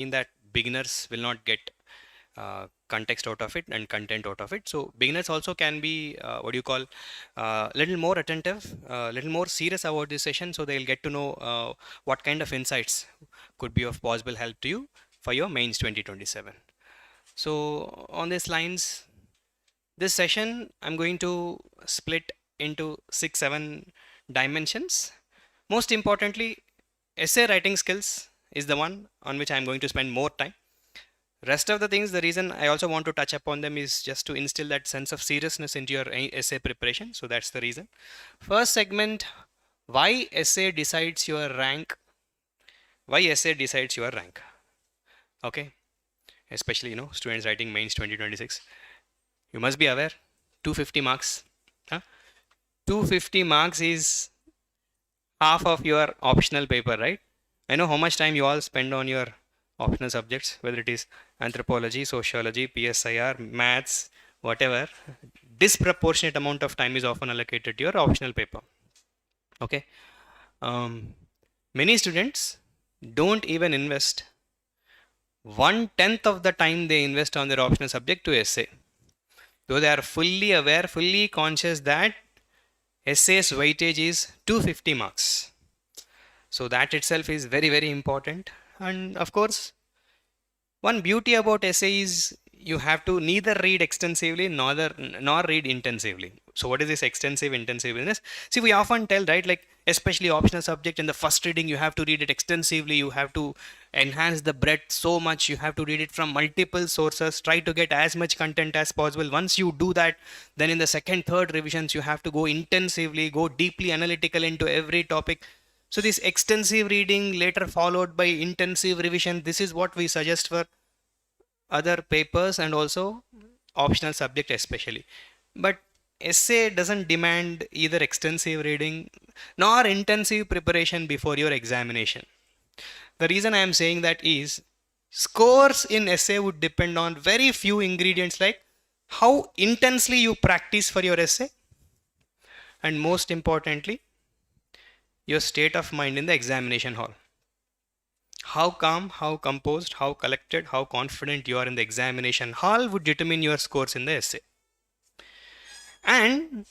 mean that beginners will not get context out of it and content out of it. So beginners also can be what do you call little more attentive, little more serious about this session, so they'll get to know what kind of insights could be of possible help to you for your mains 2027. So on these lines, this session I'm going to split into 6-7 dimensions. Most importantly, essay writing skills is the one on which I'm going to spend more time. Rest of the things, the reason I also want to touch upon them is just to instill that sense of seriousness into your essay preparation. So that's the reason. First segment, why essay decides your rank. Why essay decides your rank. Okay. Especially, students writing mains 2026. You must be aware, 250 marks. Huh? 250 marks is half of your optional paper, right? I know how much time you all spend on your optional subjects, whether it is anthropology, sociology, PSIR, maths, whatever. Disproportionate amount of time is often allocated to your optional paper. Okay. Many students don't even invest 1/10 of the time they invest on their optional subject to essay. Though they are fully aware, fully conscious that essay's weightage is 250 marks. So that itself is very, very important. And of course, one beauty about essay is you have to neither read extensively nor read intensively. So what is this extensive intensiveness? See, we often tell, right, like especially optional subject, in the first reading you have to read it extensively, you have to enhance the breadth so much, you have to read it from multiple sources, try to get as much content as possible. Once you do that, then in the second, third revisions you have to go intensively, go deeply analytical into every topic. So this extensive reading later followed by intensive revision, this is what we suggest for other papers and also optional subject especially. But essay doesn't demand either extensive reading nor intensive preparation before your examination. The reason I am saying that is scores in essay would depend on very few ingredients, like how intensely you practice for your essay, and most importantly, your state of mind in the examination hall. How calm, how composed, how collected, how confident you are in the examination hall would determine your scores in the essay. And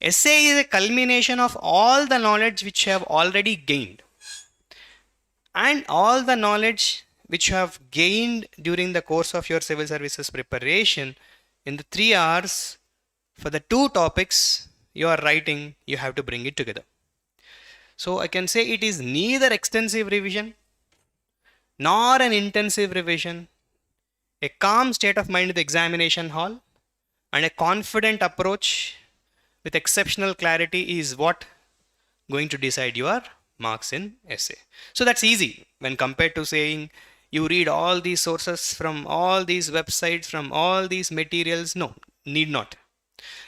essay is a culmination of all the knowledge which you have already gained. And all the knowledge which you have gained during the course of your civil services preparation in the 3 hours for the 2 topics you are writing, you have to bring it together. So I can say it is neither extensive revision nor an intensive revision. A calm state of mind in the examination hall and a confident approach with exceptional clarity is what going to decide your marks in essay. So that's easy when compared to saying you read all these sources from all these websites, from all these materials. No, need not.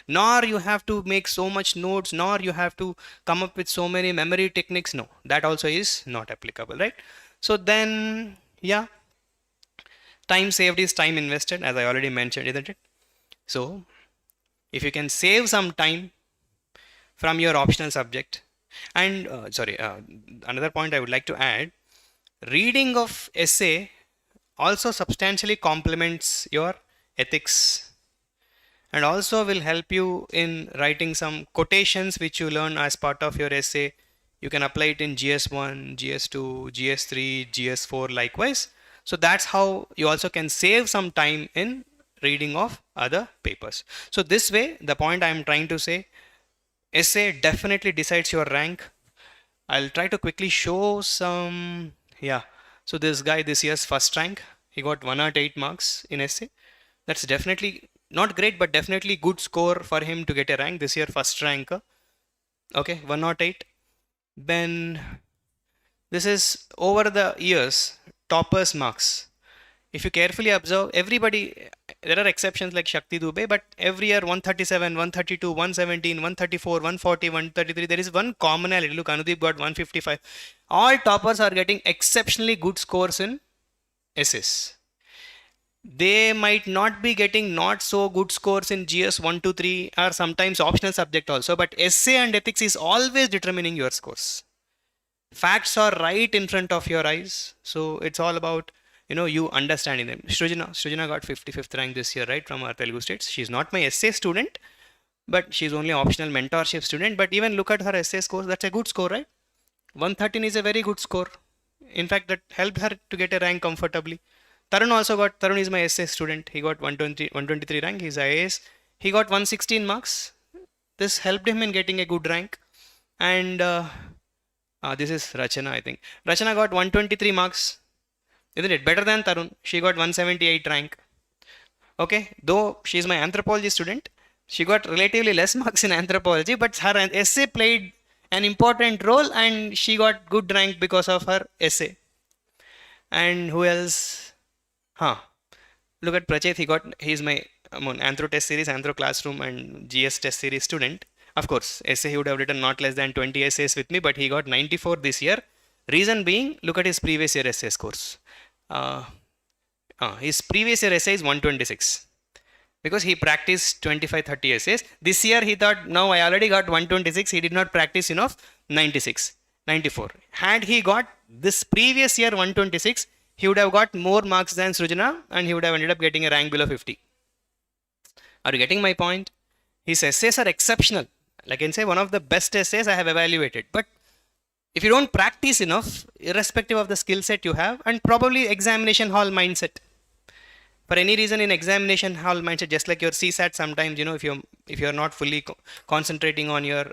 Nor you have to make so much notes, nor you have to come up with so many memory techniques. No, that also is not applicable, right? So then, yeah, time saved is time invested, as I already mentioned, isn't it? So if you can save some time from your optional subject, and another point I would like to add, reading of essay also substantially complements your ethics and also will help you in writing some quotations which you learn as part of your essay. You can apply it in GS1, GS2, GS3, GS4 likewise. So that's how you also can save some time in reading of other papers. So this way, the point I am trying to say, essay definitely decides your rank. I'll try to quickly show some. Yeah, so this guy this year's first rank, he got 108 marks in essay. That's definitely not great, but definitely good score for him to get a rank this year, first rank. Okay, 108. Then this is over the years toppers marks. If you carefully observe, everybody, there are exceptions like Shakti Dubey, but every year 137, 132, 117, 134, 140, 133, there is one commonality. Look, Anudeep got 155. All toppers are getting exceptionally good scores in essays. They might not be getting not so good scores in GS 1, 2, 3 or sometimes optional subject also, but essay and ethics is always determining your scores. Facts are right in front of your eyes. So it's all about you understanding them. Srujana got 55th rank this year, right, from our Telugu states. She's not my essay student, but she's only optional mentorship student. But even look at her essay scores, that's a good score, right? 113 is a very good score. In fact, that helped her to get a rank comfortably. Tarun is my essay student. He got 123 rank. He's IAS. He got 116 marks. This helped him in getting a good rank. And this is Rachana, I think. Rachana got 123 marks. Isn't it better than Tarun? She got 178 rank. Okay, though she's my anthropology student, she got relatively less marks in anthropology, but her essay played an important role and she got good rank because of her essay. And who else? Look at Prachit. He's my Anthro test series, Anthro classroom and GS test series student. Of course, essay he would have written not less than 20 essays with me, but he got 94 this year. Reason being, look at his previous year essay scores. His previous year essay is 126 because he practiced 25-30 essays. This year he thought, no, I already got 126. He did not practice enough. 96, 94. Had he got this previous year 126, he would have got more marks than Srujana and he would have ended up getting a rank below 50. Are you getting my point? His essays are exceptional. Like I can say, one of the best essays I have evaluated. But if you don't practice enough, irrespective of the skill set you have, and probably examination hall mindset. For any reason in examination hall mindset, just like your CSAT, sometimes, if you're not fully concentrating on your,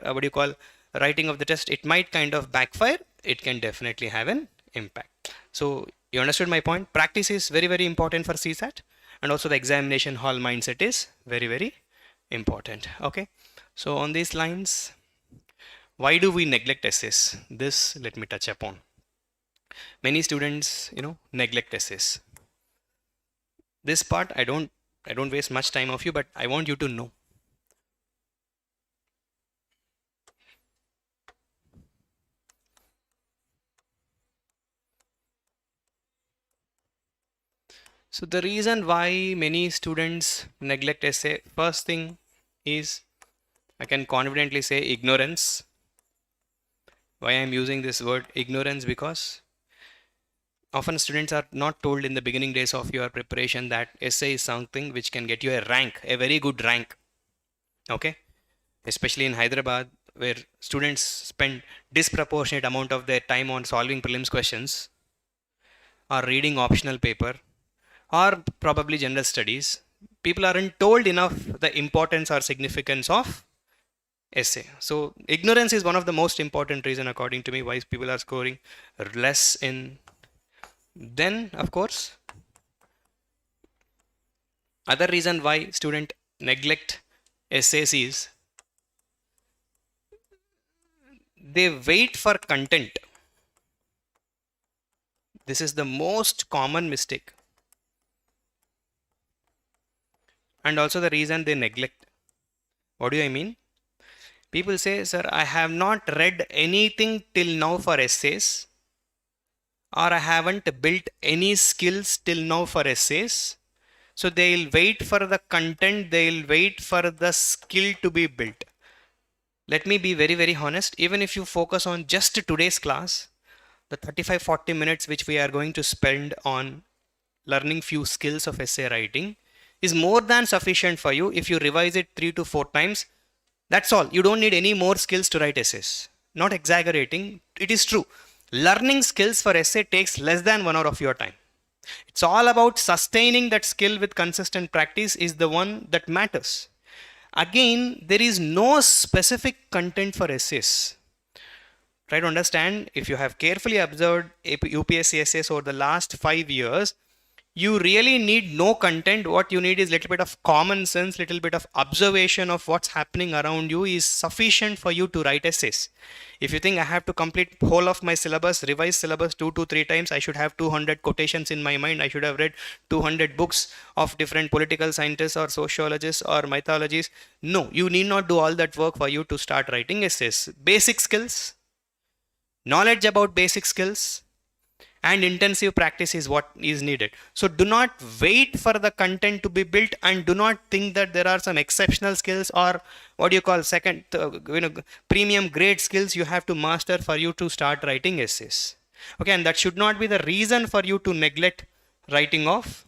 writing of the test, it might kind of backfire. It can definitely have an impact. So you understood my point? Practice is very, very important for CSAT. And also the examination hall mindset is very, very important. Okay. So on these lines, why do we neglect essays? This let me touch upon. Many students, neglect essays. This part I don't waste much time of you, but I want you to know. So the reason why many students neglect essay, first thing is, I can confidently say, ignorance. Why I'm using this word ignorance? Because often students are not told in the beginning days of your preparation that essay is something which can get you a rank, a very good rank. Okay, especially in Hyderabad, where students spend disproportionate amount of their time on solving prelims questions or reading optional paper or probably general studies. People aren't told enough the importance or significance of essay. So ignorance is one of the most important reason, according to me, why people are scoring less in. Then of course, other reason why student neglect essays is they wait for content. This is the most common mistake. And also the reason they neglect. What do I mean? People say, sir, I have not read anything till now for essays, or I haven't built any skills till now for essays. So they'll wait for the content, they'll wait for the skill to be built. Let me be very, very honest. Even if you focus on just today's class, the 35-40 minutes which we are going to spend on learning few skills of essay writing is more than sufficient for you. If you revise it 3 to 4 times, that's all. You don't need any more skills to write essays. Not exaggerating. It is true. Learning skills for essay takes less than 1 hour of your time. It's all about sustaining that skill with consistent practice is the one that matters. Again, there is no specific content for essays. Try to understand, if you have carefully observed UPSC essays over the last 5 years, you really need no content. What you need is a little bit of common sense, little bit of observation of what's happening around you is sufficient for you to write essays. If you think I have to complete whole of my syllabus, revise syllabus 2 to 3 times, I should have 200 quotations in my mind, I should have read 200 books of different political scientists or sociologists or mythologies. No, you need not do all that work for you to start writing essays. Basic skills, knowledge about basic skills, and intensive practice is what is needed. So do not wait for the content to be built, and do not think that there are some exceptional skills or what you call premium grade skills you have to master for you to start writing essays. Okay, and that should not be the reason for you to neglect writing of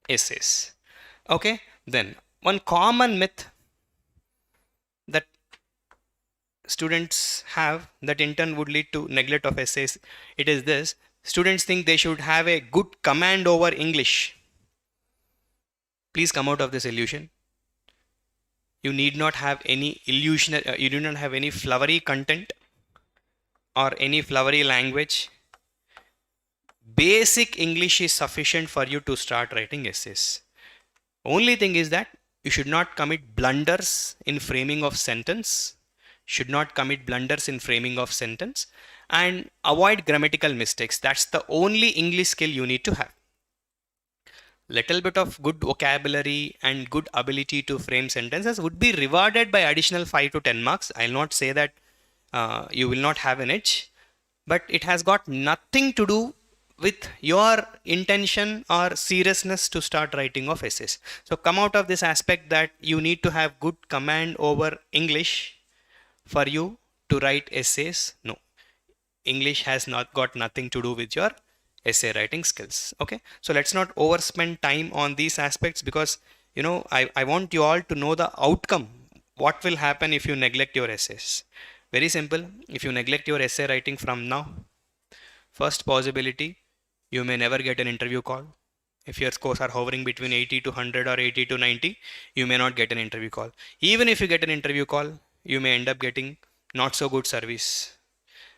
essays. Okay, then one common myth that students have that in turn would lead to neglect of essays, it is this: students think they should have a good command over English. Please come out of this illusion. You need not have any illusion, you do not have any flowery content or any flowery language. Basic English is sufficient for you to start writing essays. Only thing is that you should not commit blunders in framing of sentence, and avoid grammatical mistakes. That's the only English skill you need to have. Little bit of good vocabulary and good ability to frame sentences would be rewarded by additional 5 to 10 marks. I'll not say that you will not have an edge, but it has got nothing to do with your intention or seriousness to start writing of essays. So come out of this aspect that you need to have good command over English for you to write essays. No, English has not got nothing to do with your essay writing skills. Okay, so let's not overspend time on these aspects, because I want you all to know the outcome. What will happen if you neglect your essays? Very simple. If you neglect your essay writing from now, first possibility, you may never get an interview call. If your scores are hovering between 80 to 100 or 80 to 90, you may not get an interview call. Even if you get an interview call, you may end up getting not so good service.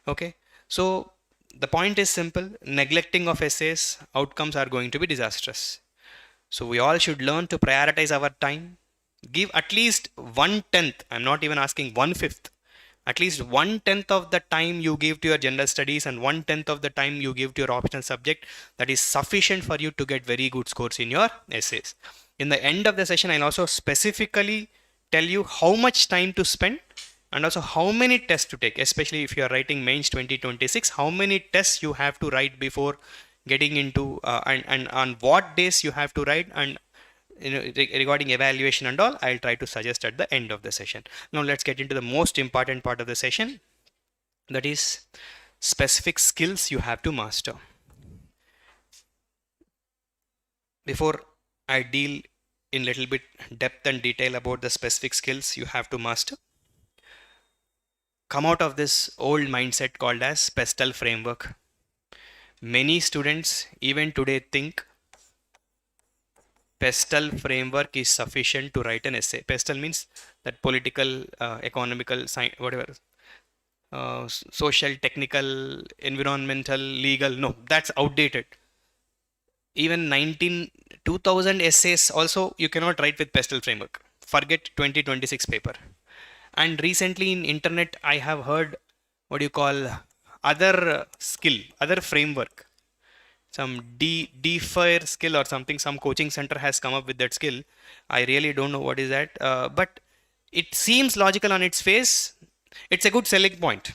Okay, so the point is simple: neglecting of essays, outcomes are going to be disastrous. So we all should learn to prioritize our time. Give at least 1/10, I'm not even asking 1/5, at least 1/10 of the time you give to your general studies and 1/10 of the time you give to your optional subject. That is sufficient for you to get very good scores in your essays. In the end of the session, I'll also specifically tell you how much time to spend and also how many tests to take, especially if you are writing mains 2026, how many tests you have to write before getting into and on what days you have to write, and regarding evaluation and all, I'll try to suggest at the end of the session. Now let's get into the most important part of the session, that is specific skills you have to master. Before I deal in little bit depth and detail about the specific skills you have to master, come out of this old mindset called as PESTEL framework. Many students even today think PESTEL framework is sufficient to write an essay. PESTEL means that political, economical, whatever, social, technical, environmental, legal. No, that's outdated. Even 2000 essays also you cannot write with PESTEL framework. Forget 2026 paper. And recently in internet, I have heard what you call other skill, other framework. Some DFIR skill or something, some coaching center has come up with that skill. I really don't know what is that, but it seems logical on its face. It's a good selling point.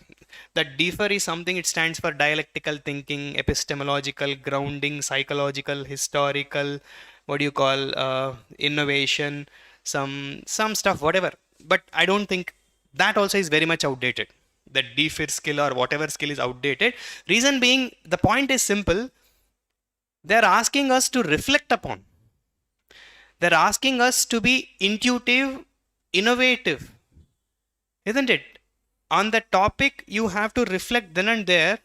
That DFIR is something, it stands for dialectical thinking, epistemological grounding, psychological, historical, what do you call, innovation, some stuff, whatever. But I don't think that also is very much outdated. The DFIR skill or whatever skill is outdated. Reason being, the point is simple. They're asking us to reflect upon. They're asking us to be intuitive, innovative, isn't it? On the topic, you have to reflect then and there.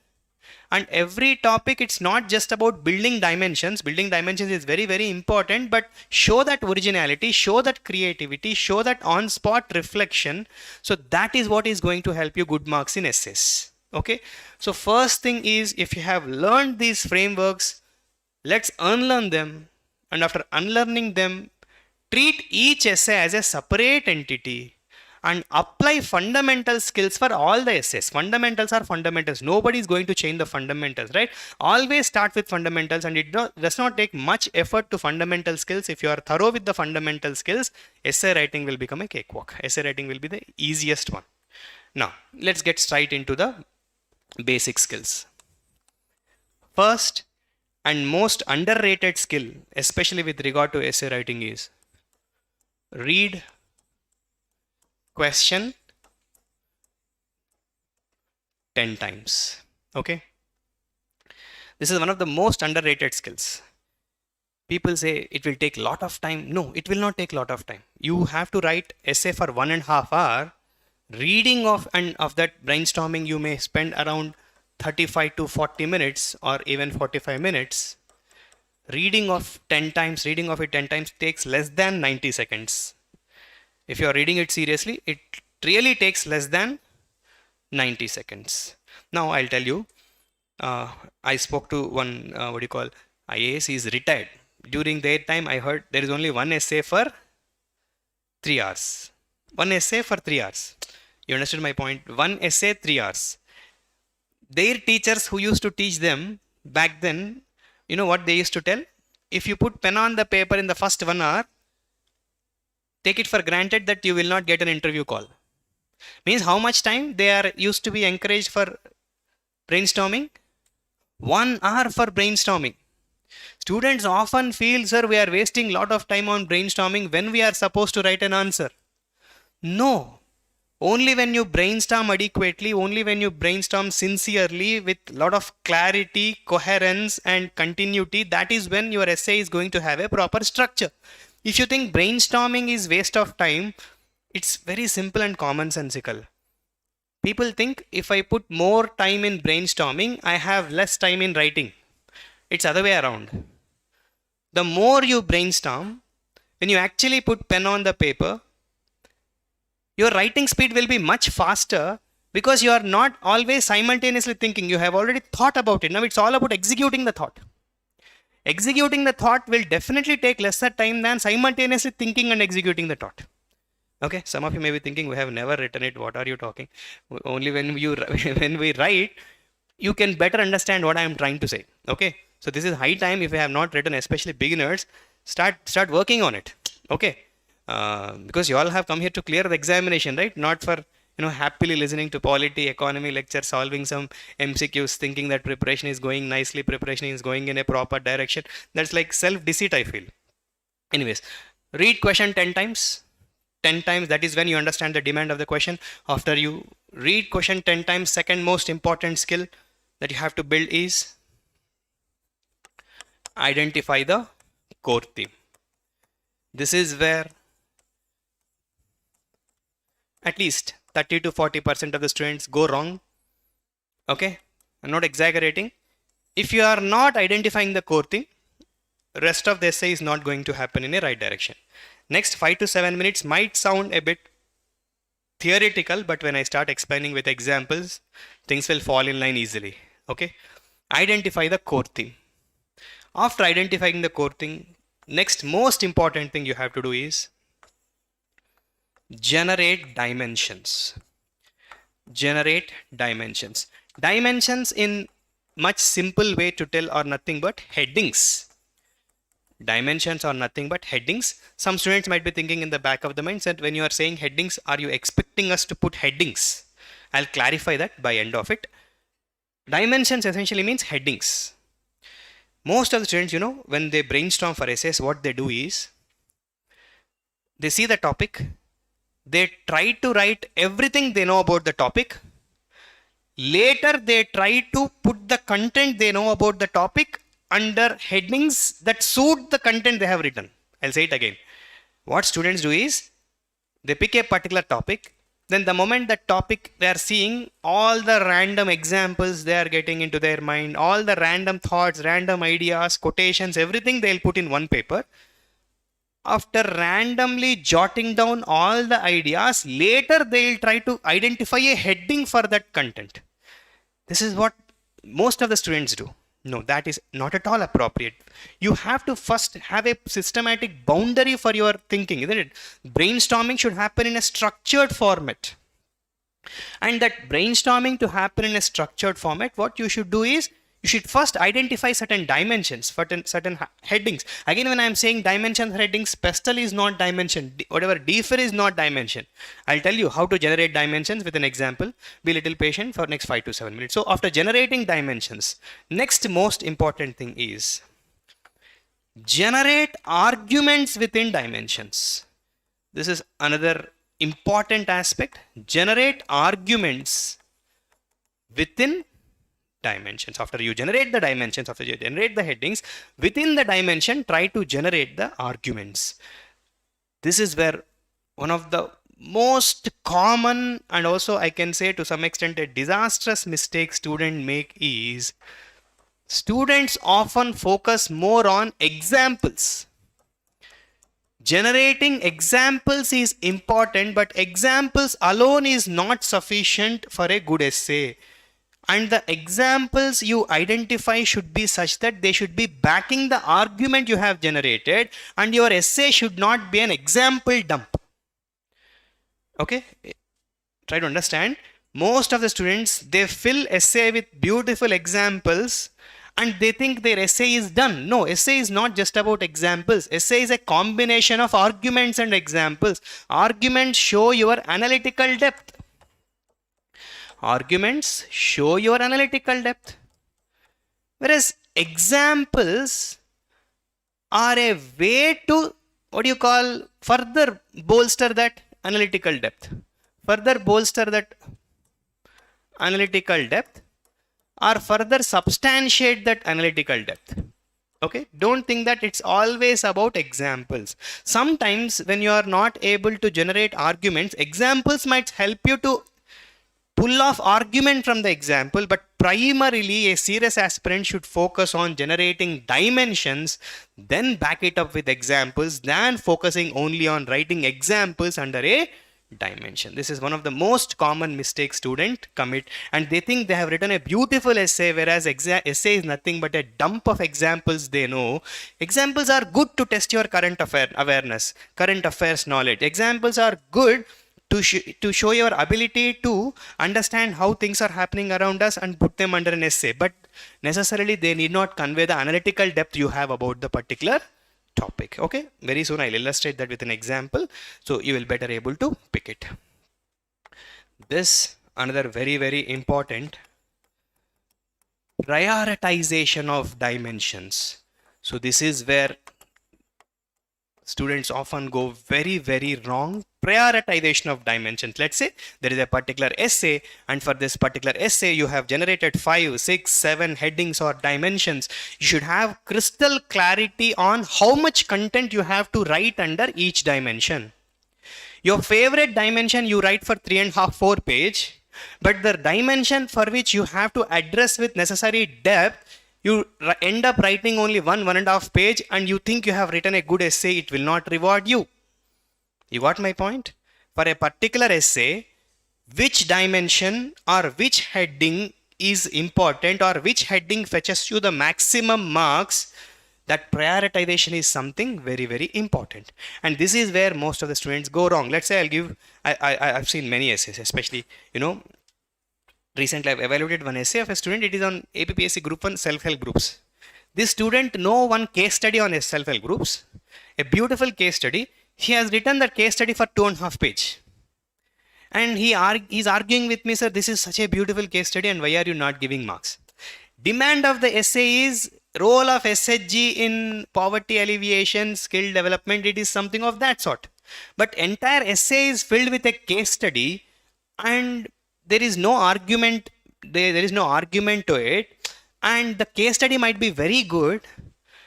And every topic, it's not just about building dimensions. Building dimensions is very, very important, but show that originality, show that creativity, show that on-spot reflection. So that is what is going to help you good marks in essays. Okay. So first thing is, if you have learned these frameworks, let's unlearn them. And after unlearning them, treat each essay as a separate entity and apply fundamental skills for all the essays. Fundamentals are fundamentals. Nobody is going to change the fundamentals, right? Always start with fundamentals, and it does not take much effort to fundamental skills. If you are thorough with the fundamental skills, essay writing will become a cakewalk. Essay writing will be the easiest one. Now, let's get straight into the basic skills. First and most underrated skill, especially with regard to essay writing, is read question 10 times. Okay, this is one of the most underrated skills. People say it will take a lot of time. No, it will not take a lot of time. You have to write essay for 1.5 hours. Reading of that brainstorming, you may spend around 35 to 40 minutes or even 45 minutes. Reading of it 10 times takes less than 90 seconds. If you are reading it seriously, it really takes less than 90 seconds. Now I'll tell you, I spoke to one, IAS, is retired. During their time, I heard there is only one essay for 3 hours. One essay for 3 hours. You understood my point? One essay, 3 hours. Their teachers who used to teach them back then, you know what they used to tell? If you put pen on the paper in the first 1 hour, take it for granted that you will not get an interview call. Means how much time they are used to be encouraged for brainstorming? 1 hour for brainstorming. Students often feel, sir, we are wasting a lot of time on brainstorming when we are supposed to write an answer. No. Only when you brainstorm adequately, only when you brainstorm sincerely with a lot of clarity, coherence and continuity, that is when your essay is going to have a proper structure. If you think brainstorming is waste of time, it's very simple and commonsensical. People think if I put more time in brainstorming, I have less time in writing. It's other way around. The more you brainstorm, when you actually put pen on the paper, your writing speed will be much faster because you are not always simultaneously thinking. You have already thought about it. Now it's all about executing the thought. Executing the thought will definitely take lesser time than simultaneously thinking and executing the thought. Okay, some of you may be thinking, we have never written it. What are you talking? Only when we write, you can better understand what I am trying to say. Okay, so this is high time. If you have not written, especially beginners, start working on it. Okay. Because you all have come here to clear the examination, right? Not for happily listening to polity, economy lecture, solving some MCQs, thinking that preparation is going nicely, preparation is going in a proper direction. That's like self-deceit, I feel. Anyways, read question 10 times. 10 times, that is when you understand the demand of the question. After you read question 10 times, second most important skill that you have to build is identify the core theme. This is where at least 30 to 40% of the students go wrong. Okay, I'm not exaggerating. If you are not identifying the core thing, rest of the essay is not going to happen in a right direction. Next 5 to 7 minutes might sound a bit theoretical, but when I start explaining with examples, things will fall in line easily. Okay, identify the core theme. After identifying the core thing, next most important thing you have to do is generate dimensions. Generate dimensions. Dimensions in much simple way to tell are nothing but headings. Dimensions are nothing but headings. Some students might be thinking in the back of the mind that when you are saying headings, are you expecting us to put headings? I'll clarify that by end of it. Dimensions essentially means headings. Most of the students, when they brainstorm for essays, what they do is they see the topic. They try to write everything they know about the topic. Later, they try to put the content they know about the topic under headings that suit the content they have written. I'll say it again. What students do is they pick a particular topic. Then the moment that topic they are seeing, all the random examples they are getting into their mind, all the random thoughts, random ideas, quotations, everything they'll put in one paper. After randomly jotting down all the ideas, later they'll try to identify a heading for that content. This is what most of the students do. No, that is not at all appropriate. You have to first have a systematic boundary for your thinking, isn't it? Brainstorming should happen in a structured format. And that brainstorming to happen in a structured format, what you should do is you should first identify certain dimensions, certain headings. Again, when I'm saying dimensions, headings, pestle is not dimension. Whatever defer is not dimension. I'll tell you how to generate dimensions with an example. Be a little patient for next 5 to 7 minutes. So after generating dimensions, next most important thing is generate arguments within dimensions. This is another important aspect. Generate arguments within dimensions. After you generate the dimensions, after you generate the headings, within the dimension, try to generate the arguments. This is where one of the most common and also I can say to some extent a disastrous mistake students make is students often focus more on examples. Generating examples is important, but examples alone is not sufficient for a good essay. And the examples you identify should be such that they should be backing the argument you have generated, and your essay should not be an example dump. Okay? Try to understand. Most of the students, they fill essay with beautiful examples and they think their essay is done. No, essay is not just about examples. Essay is a combination of arguments and examples. Arguments show your analytical depth. Arguments show your analytical depth. Whereas examples are a way to, what do you call, further bolster that analytical depth. Further bolster that analytical depth or further substantiate that analytical depth. Okay, don't think that it's always about examples. Sometimes when you are not able to generate arguments, examples might help you to pull off argument from the example, but primarily a serious aspirant should focus on generating dimensions, then back it up with examples, than focusing only on writing examples under a dimension. This is one of the most common mistakes students commit, and they think they have written a beautiful essay, whereas essay is nothing but a dump of examples they know. Examples are good to test your current awareness, current affairs knowledge. Examples are good to show your ability to understand how things are happening around us and put them under an essay, but necessarily they need not convey the analytical depth you have about the particular topic. Okay, very soon I'll illustrate that with an example, so you will better able to pick it. This another very important, prioritization of dimensions. So this is where students often go very wrong. Prioritization of dimensions. Let's say there is a particular essay, and for this particular essay you have generated 5, 6, 7 headings or dimensions. You should have crystal clarity on how much content you have to write under each dimension. Your favorite dimension you write for 3.5, 4 page, but the dimension for which you have to address with necessary depth, you end up writing only 1.5 page, and you think you have written a good essay. It will not reward you. You got my point? For a particular essay, which dimension or which heading is important, or which heading fetches you the maximum marks, that prioritization is something very important. And this is where most of the students go wrong. Let's say I've seen many essays, especially, recently I've evaluated one essay of a student. It is on APPSC Group 1 self-help groups. This student know one case study on his self-help groups, a beautiful case study. He has written that case study for 2.5 pages. And he's arguing with me, sir, this is such a beautiful case study and why are you not giving marks? Demand of the essay is role of SHG in poverty alleviation, skill development. It is something of that sort. But entire essay is filled with a case study and there is no argument. There is no argument to it. And the case study might be very good,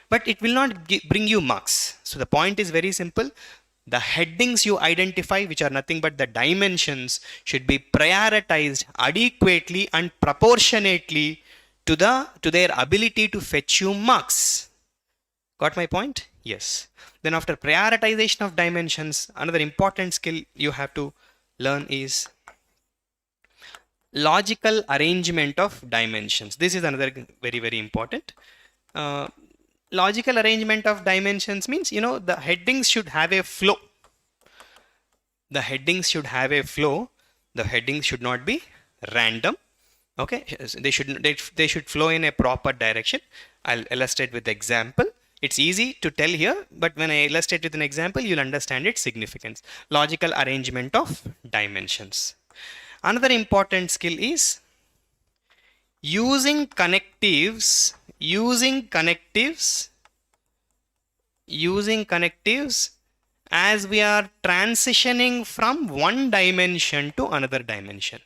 but it will not bring you marks. So the point is very simple. The headings you identify, which are nothing but the dimensions, should be prioritized adequately and proportionately to their ability to fetch you marks. Got my point? Yes. Then after prioritization of dimensions, another important skill you have to learn is logical arrangement of dimensions. This is another very important. Logical arrangement of dimensions means, the headings should have a flow. The headings should have a flow. The headings should not be random. Okay, they should flow in a proper direction. I'll illustrate with the example. It's easy to tell here, but when I illustrate with an example, you'll understand its significance. Logical arrangement of dimensions. Another important skill is using connectives as we are transitioning from one dimension to another dimension.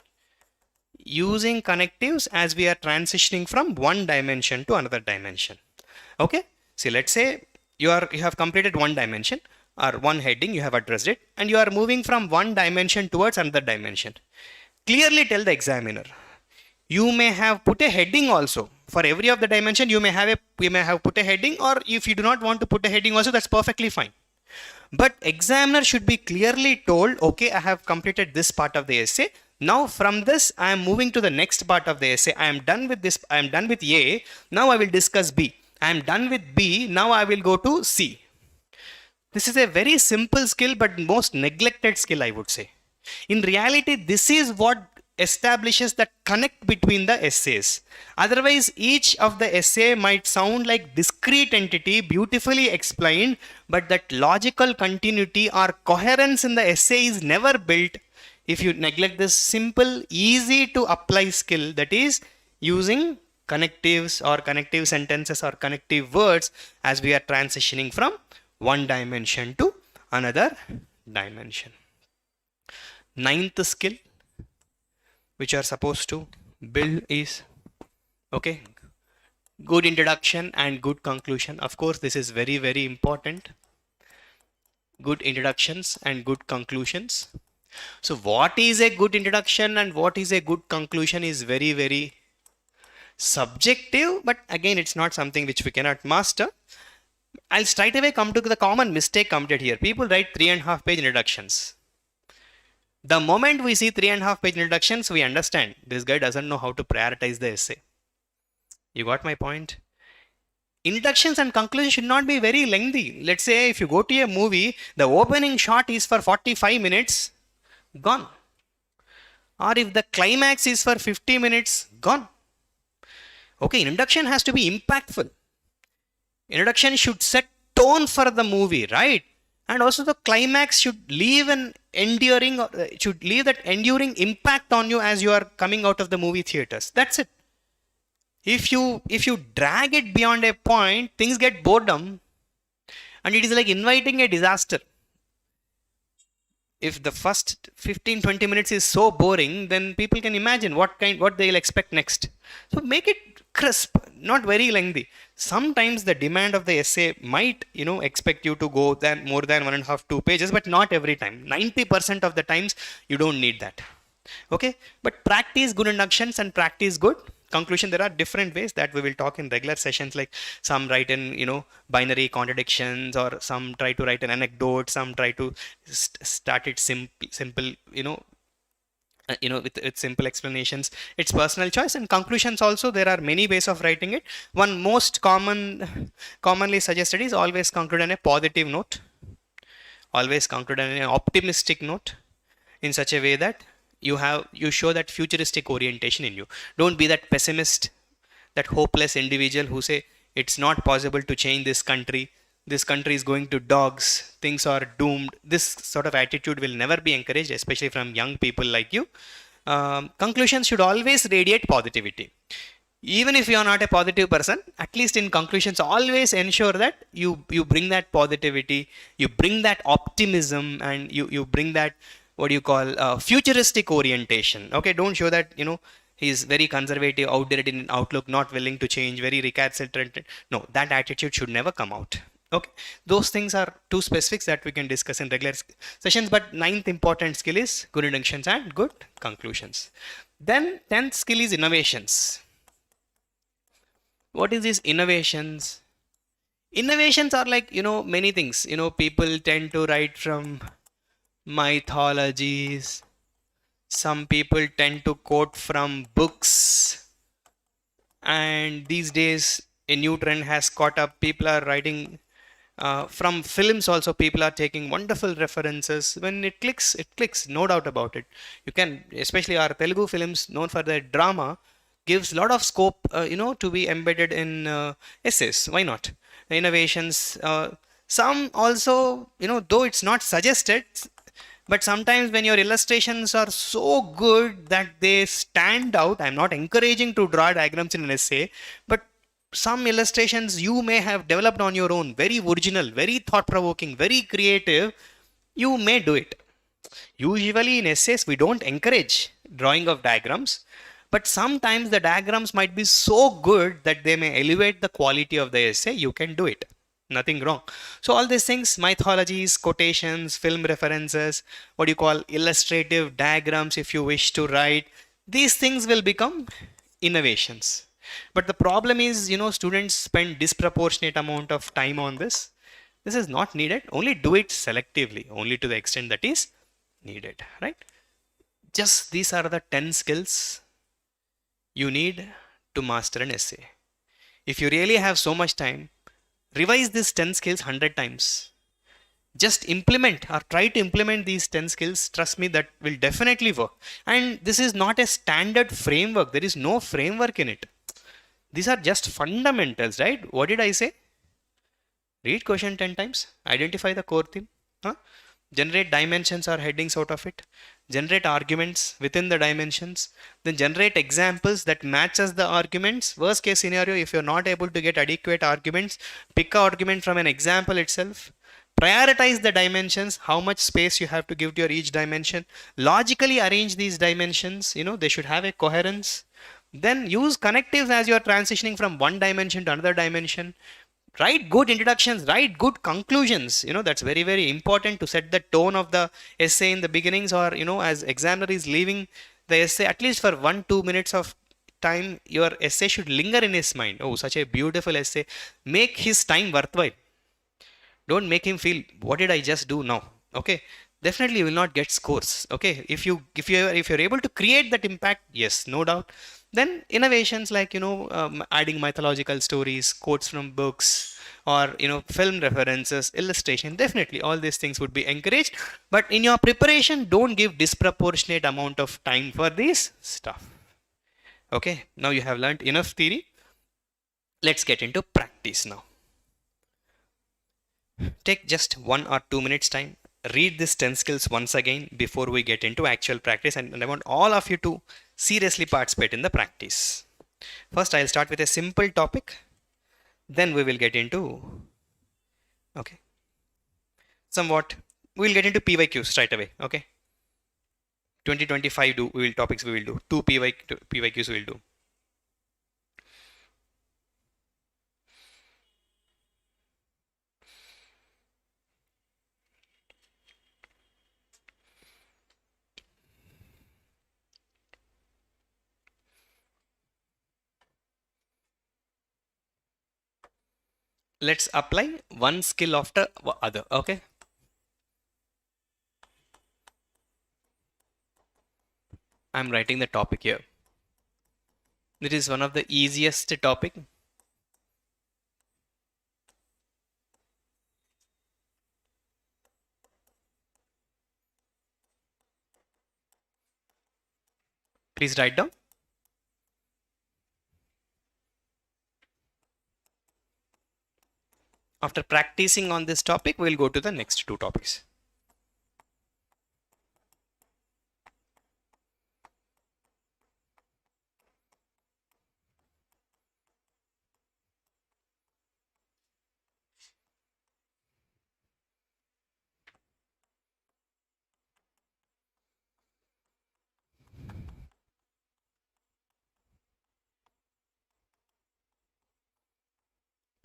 using connectives as we are transitioning from one dimension to another dimension. Okay, see, let's say you have completed one dimension or one heading, you have addressed it, and you are moving from one dimension towards another dimension. Clearly tell the examiner. You may have put a heading also for every of the dimension. You may have put a heading, or if you do not want to put a heading also, that's perfectly fine. But examiner should be clearly told, okay, I have completed this part of the essay. Now from this, I am moving to the next part of the essay. I am done with this. I am done with A. Now I will discuss B. I am done with B. Now I will go to C. This is a very simple skill, but most neglected skill, I would say. In reality, this is what establishes the connect between the essays. Otherwise, each of the essay might sound like discrete entity, beautifully explained, but that logical continuity or coherence in the essay is never built if you neglect this simple, easy to apply skill, that is using connectives or connective sentences or connective words as we are transitioning from one dimension to another dimension. Ninth skill which are supposed to build is, okay, good introduction and good conclusion. Of course, this is very, very important. Good introductions and good conclusions. So what is a good introduction and what is a good conclusion is very, very subjective, but again, it's not something which we cannot master. I'll straight away come to the common mistake committed here. People write 3.5 page introductions. The moment we see 3.5 page introductions, we understand this guy doesn't know how to prioritize the essay. You got my point? Introductions and conclusions should not be very lengthy. Let's say if you go to a movie, the opening shot is for 45 minutes, gone. Or if the climax is for 50 minutes, gone. Okay, introduction has to be impactful. Introduction should set tone for the movie, right? And also the climax should leave that enduring impact on you as you are coming out of the movie theaters. That's it. If you drag it beyond a point, things get boredom, and it is like inviting a disaster. If the first 15-20 minutes is so boring, then people can imagine what they'll expect next. So make it crisp, not very lengthy. Sometimes the demand of the essay might, expect you to go more than 1.5-2 pages, but not every time. 90% of the times you don't need that. Okay, but practice good introductions and practice good conclusion. There are different ways that we will talk in regular sessions, like some write in binary contradictions, or some try to write an anecdote, some try to start it simple with simple explanations. It's personal choice. And conclusions also, there are many ways of writing it. One most commonly suggested is always conclude on a positive note, always conclude on an optimistic note, in such a way that you show that futuristic orientation in you. Don't be that pessimist, that hopeless individual who say it's not possible to change this country is going to dogs, things are doomed. This sort of attitude will never be encouraged, especially from young people like you. Conclusions should always radiate positivity. Even if you are not a positive person, at least in conclusions, always ensure that you bring that positivity, you bring that optimism, and you bring that, what do you call, futuristic orientation. Okay, don't show that he's very conservative, outdated in outlook, not willing to change, very recalcitrant. No, that attitude should never come out. Okay, those things are two specifics that we can discuss in regular sessions. But ninth important skill is good introductions and good conclusions. Then 10th skill is innovations. What is these innovations? Innovations are like many things. People tend to write from mythologies. Some people tend to quote from books, and these days a new trend has caught up. People are writing from films also. People are taking wonderful references. When it clicks, no doubt about it. You can, especially our Telugu films known for their drama, gives a lot of scope to be embedded in essays. Why not? Innovations, some also, though it's not suggested, but sometimes when your illustrations are so good that they stand out, I'm not encouraging to draw diagrams in an essay, but some illustrations you may have developed on your own, very original, very thought-provoking, very creative, you may do it. Usually in essays, we don't encourage drawing of diagrams, but sometimes the diagrams might be so good that they may elevate the quality of the essay. You can do it, nothing wrong. So all these things, mythologies, quotations, film references, what you call illustrative diagrams, if you wish to write, these things will become innovations. But the problem is, students spend disproportionate amount of time on this. This is not needed. Only do it selectively, only to the extent that is needed, right? Just these are the 10 skills you need to master an essay. If you really have so much time, revise these 10 skills 100 times. Just implement or try to implement these 10 skills. Trust me, that will definitely work. And this is not a standard framework. There is no framework in it. These are just fundamentals, right? What did I say? Read question 10 times. Identify the core theme. Huh? Generate dimensions or headings out of it. Generate arguments within the dimensions. Then generate examples that matches the arguments. Worst case scenario, if you're not able to get adequate arguments, pick an argument from an example itself. Prioritize the dimensions, how much space you have to give to your each dimension. Logically arrange these dimensions. They should have a coherence. Then use connectives as you are transitioning from one dimension to another dimension. Write good introductions, write good conclusions. That's very, very important to set the tone of the essay in the beginnings, or as examiner is leaving the essay, at least for 1-2 minutes of time, your essay should linger in his mind. Oh, such a beautiful essay. Make his time worthwhile. Don't make him feel, what did I just do now? Okay, definitely you will not get scores. Okay, if you're able to create that impact, yes, no doubt. Then innovations like adding mythological stories, quotes from books, or film references, illustration, definitely all these things would be encouraged. But in your preparation, don't give disproportionate amount of time for this stuff. Okay, now you have learned enough theory. Let's get into practice now. Take just 1 or 2 minutes time. Read these 10 skills once again before we get into actual practice, and I want all of you to seriously participate in the practice. First, I'll start with a simple topic. Then we will get into, okay, somewhat, we'll get into PYQs straight away, okay. 2025 topics we will do. Two PYQs we will do. Let's apply one skill after other, okay. I'm writing the topic here. It is one of the easiest topic. Please write down. After practicing on this topic, we'll go to the next two topics.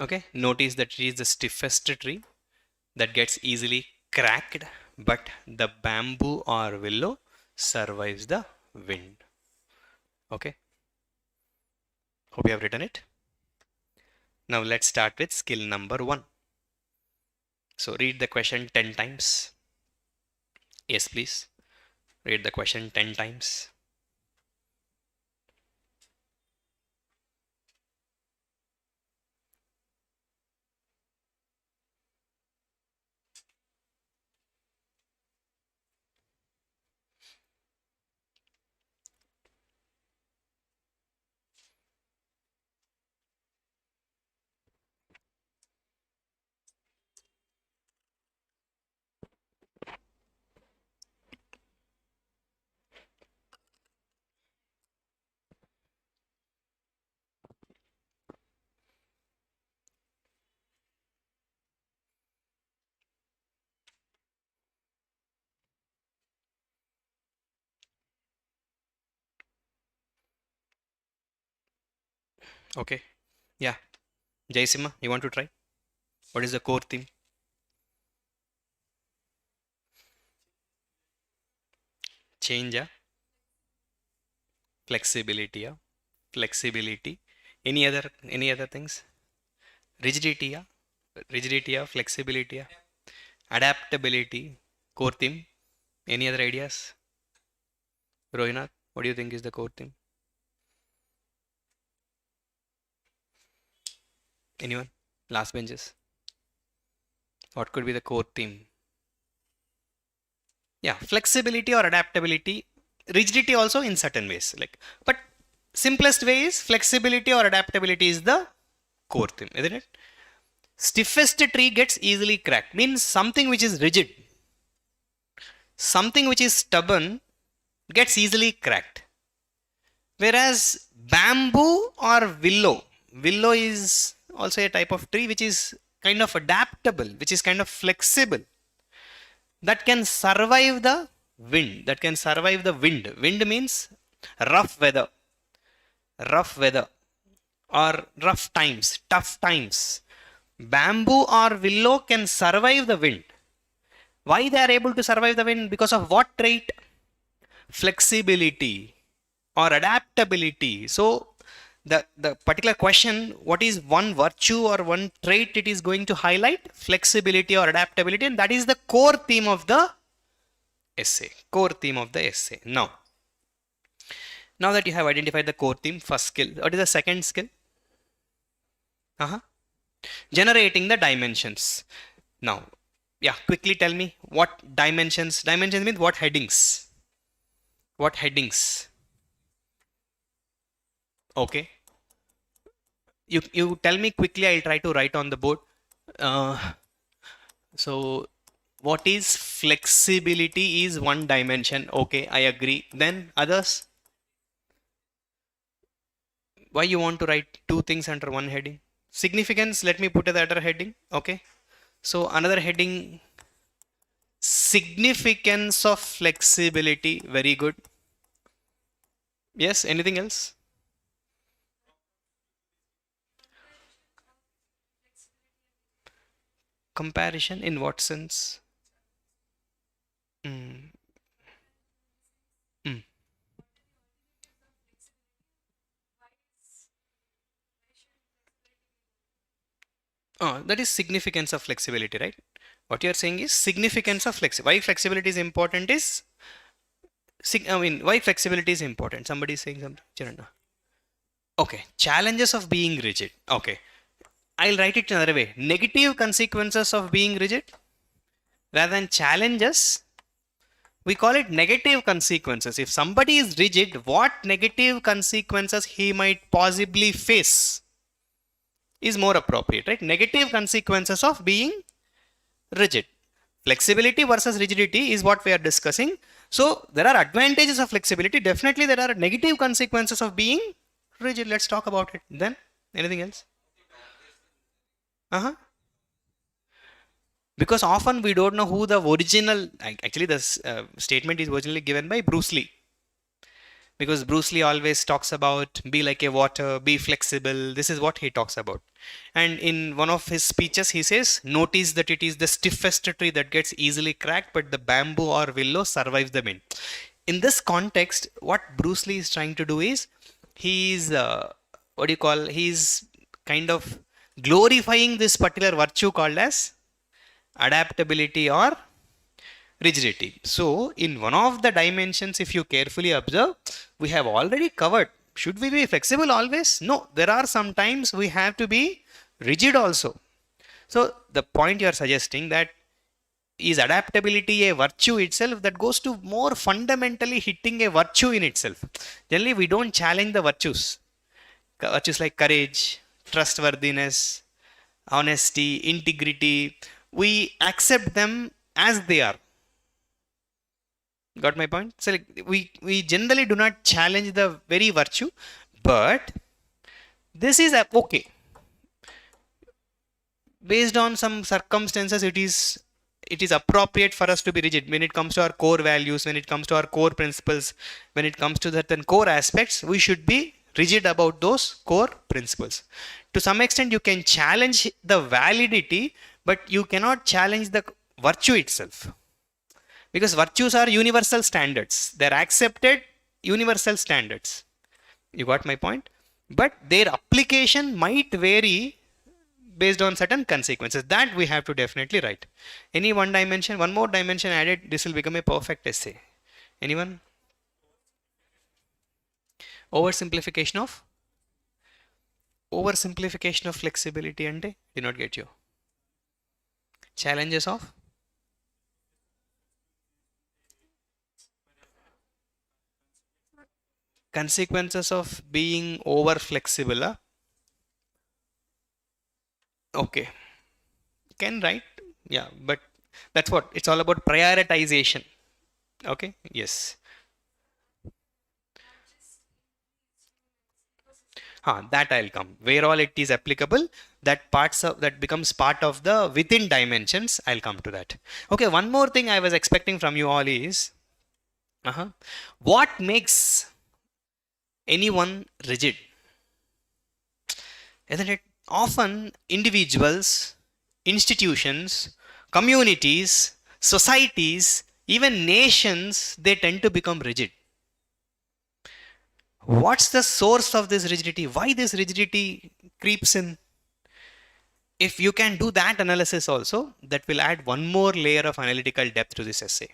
Okay, notice that it is the stiffest tree that gets easily cracked, but the bamboo or willow survives the wind. Okay, hope you have written it. Now let's start with skill number 1. So read the question 10 times. Yes, please. Read the question 10 times. Okay. Yeah. Jaisimha, you want to try? What is the core theme? Change, yeah. Flexibility, yeah. Flexibility. Any other things? Rigidity, yeah. Rigidity, yeah. Flexibility, yeah. Adaptability. Core theme. Any other ideas? Rohinath, what do you think is the core theme? Anyone? Last benches. What could be the core theme? Yeah, flexibility or adaptability. Rigidity also in certain ways. But simplest way is flexibility or adaptability is the core theme, isn't it? Stiffest tree gets easily cracked. Means something which is rigid, something which is stubborn gets easily cracked. Whereas bamboo or willow is also a type of tree which is kind of adaptable, which is kind of flexible, that can survive the wind. That can survive the wind. Wind means rough weather, rough weather, or rough times, tough times. Bamboo or willow can survive the wind. Why they are able to survive the wind? Because of what trait? Flexibility or adaptability. So the particular question, what is one virtue or one trait it is going to highlight? Flexibility or adaptability, and that is the core theme of the essay. Core theme of the essay. Now that you have identified the core theme, first skill. What is the second skill? Generating the dimensions. Now, yeah, quickly tell me what dimensions. Dimensions means what headings? What headings? Okay. You tell me quickly. I'll try to write on the board. So what is flexibility is one dimension. Okay, I agree. Then others? Why you want to write two things under one heading? Significance, let me put the other heading. Okay. So another heading, significance of flexibility. Very good. Yes, anything else? Comparison in what sense? Mm, mm. Oh, that is significance of flexibility, right? What you are saying is significance of flexibility. Why flexibility is important is, why flexibility is important? Somebody is saying something. Chiranna. Okay, challenges of being rigid. Okay, I'll write it another way. Negative consequences of being rigid rather than challenges. We call it negative consequences. If somebody is rigid, what negative consequences he might possibly face is more appropriate, right? Negative consequences of being rigid. Flexibility versus rigidity is what we are discussing. So there are advantages of flexibility. Definitely there are negative consequences of being rigid. Let's talk about it. Then anything else? Because often we don't know who the original, actually this statement is originally given by Bruce Lee. Because Bruce Lee always talks about be like a water, be flexible. This is what he talks about. And in one of his speeches, he says, notice that it is the stiffest tree that gets easily cracked, but the bamboo or willow survives the wind. In this context, what Bruce Lee is trying to do is, he's, he's kind of glorifying this particular virtue called as adaptability or rigidity. So in one of the dimensions, if you carefully observe, we have already covered. Should we be flexible always? No, there are some times we have to be rigid also. So the point you are suggesting, that is adaptability a virtue itself, that goes to more fundamentally hitting a virtue in itself. Generally we don't challenge the virtues. Virtues like courage, trustworthiness, honesty, integrity, we accept them as they are. Got my point? So we generally do not challenge the very virtue, but this is okay. Based on some circumstances, it is appropriate for us to be rigid when it comes to our core values, when it comes to our core principles, when it comes to certain core aspects. We should be rigid about those core principles. To some extent, you can challenge the validity, but you cannot challenge the virtue itself. Because virtues are universal standards. They're accepted universal standards. You got my point? But their application might vary based on certain consequences. That we have to definitely write. Any one dimension, one more dimension added, this will become a perfect essay. Anyone? Oversimplification of flexibility ante did not get you. Challenges of consequences of being over flexible. Okay, can write, yeah, but that's what it's all about, prioritization. Okay, yes. That I'll come. Where all it is applicable, that parts of that becomes part of the within dimensions. I'll come to that. Okay, one more thing I was expecting from you all is, what makes anyone rigid? Isn't it? Often individuals, institutions, communities, societies, even nations, they tend to become rigid. What's the source of this rigidity? Why this rigidity creeps in? If you can do that analysis also, that will add one more layer of analytical depth to this essay.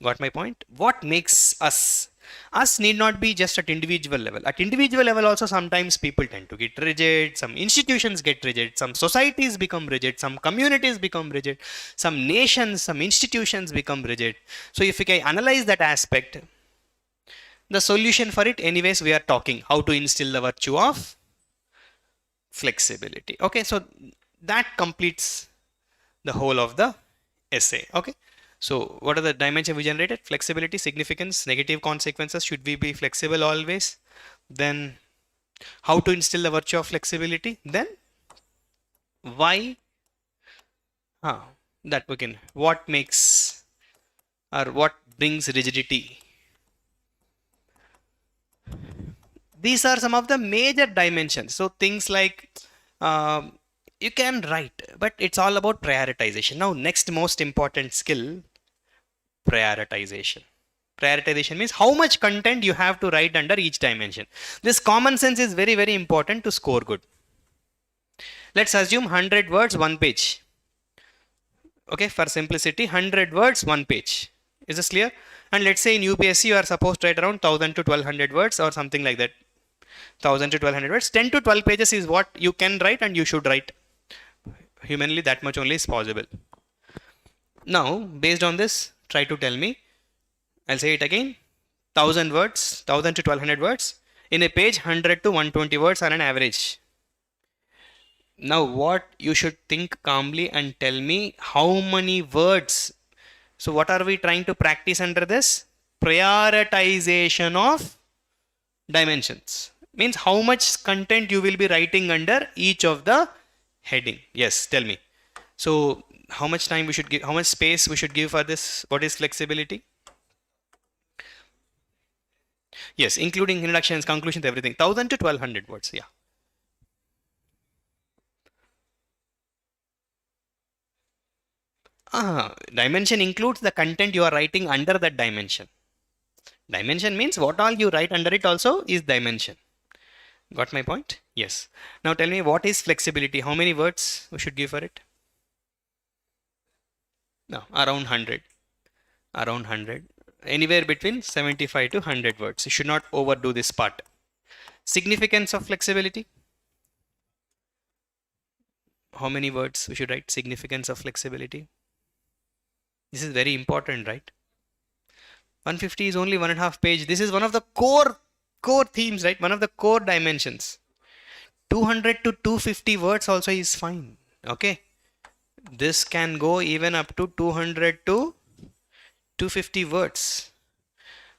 Got my point? What makes us? Us need not be just at individual level. At individual level also, sometimes people tend to get rigid, some institutions get rigid, some societies become rigid, some communities become rigid, some nations, some institutions become rigid. So if we can analyze that aspect, the solution for it, anyways, we are talking how to instill the virtue of flexibility. Okay, so that completes the whole of the essay. Okay, so what are the dimensions we generated? Flexibility, significance, negative consequences. Should we be flexible always? Then how to instill the virtue of flexibility? Then why? That we can. What makes or what brings rigidity? These are some of the major dimensions. So things like you can write, but it's all about prioritization. Now, next most important skill, prioritization. Prioritization means how much content you have to write under each dimension. This common sense is very, very important to score good. Let's assume 100 words, one page. Okay, for simplicity, 100 words, one page. Is this clear? And let's say in UPSC you are supposed to write around 1000 to 1200 words or something like that. 1000 to 1200 words. 10 to 12 pages is what you can write and you should write. Humanly, that much only is possible. Now, based on this, try to tell me. I'll say it again. 1000 words, 1000 to 1200 words. In a page, 100 to 120 words are an average. Now, what you should think calmly and tell me how many words. So, what are we trying to practice under this? Prioritization of dimensions. Means how much content you will be writing under each of the heading. Yes, tell me. So, how much time we should give, how much space we should give for this? What is flexibility? Yes, including introductions, conclusions, everything. 1000 to 1200 words. Yeah. Dimension includes the content you are writing under that dimension. Dimension means what all you write under it also is dimension. Got my point? Yes. Now tell me, what is flexibility? How many words we should give for it? No, around 100. Around 100. Anywhere between 75 to 100 words. You should not overdo this part. Significance of flexibility. How many words we should write? Significance of flexibility. This is very important, right? 150 is only 1.5 page. This is one of the core themes, right? One of the core dimensions. 200 to 250 words also is fine. Okay. This can go even up to 200 to 250 words.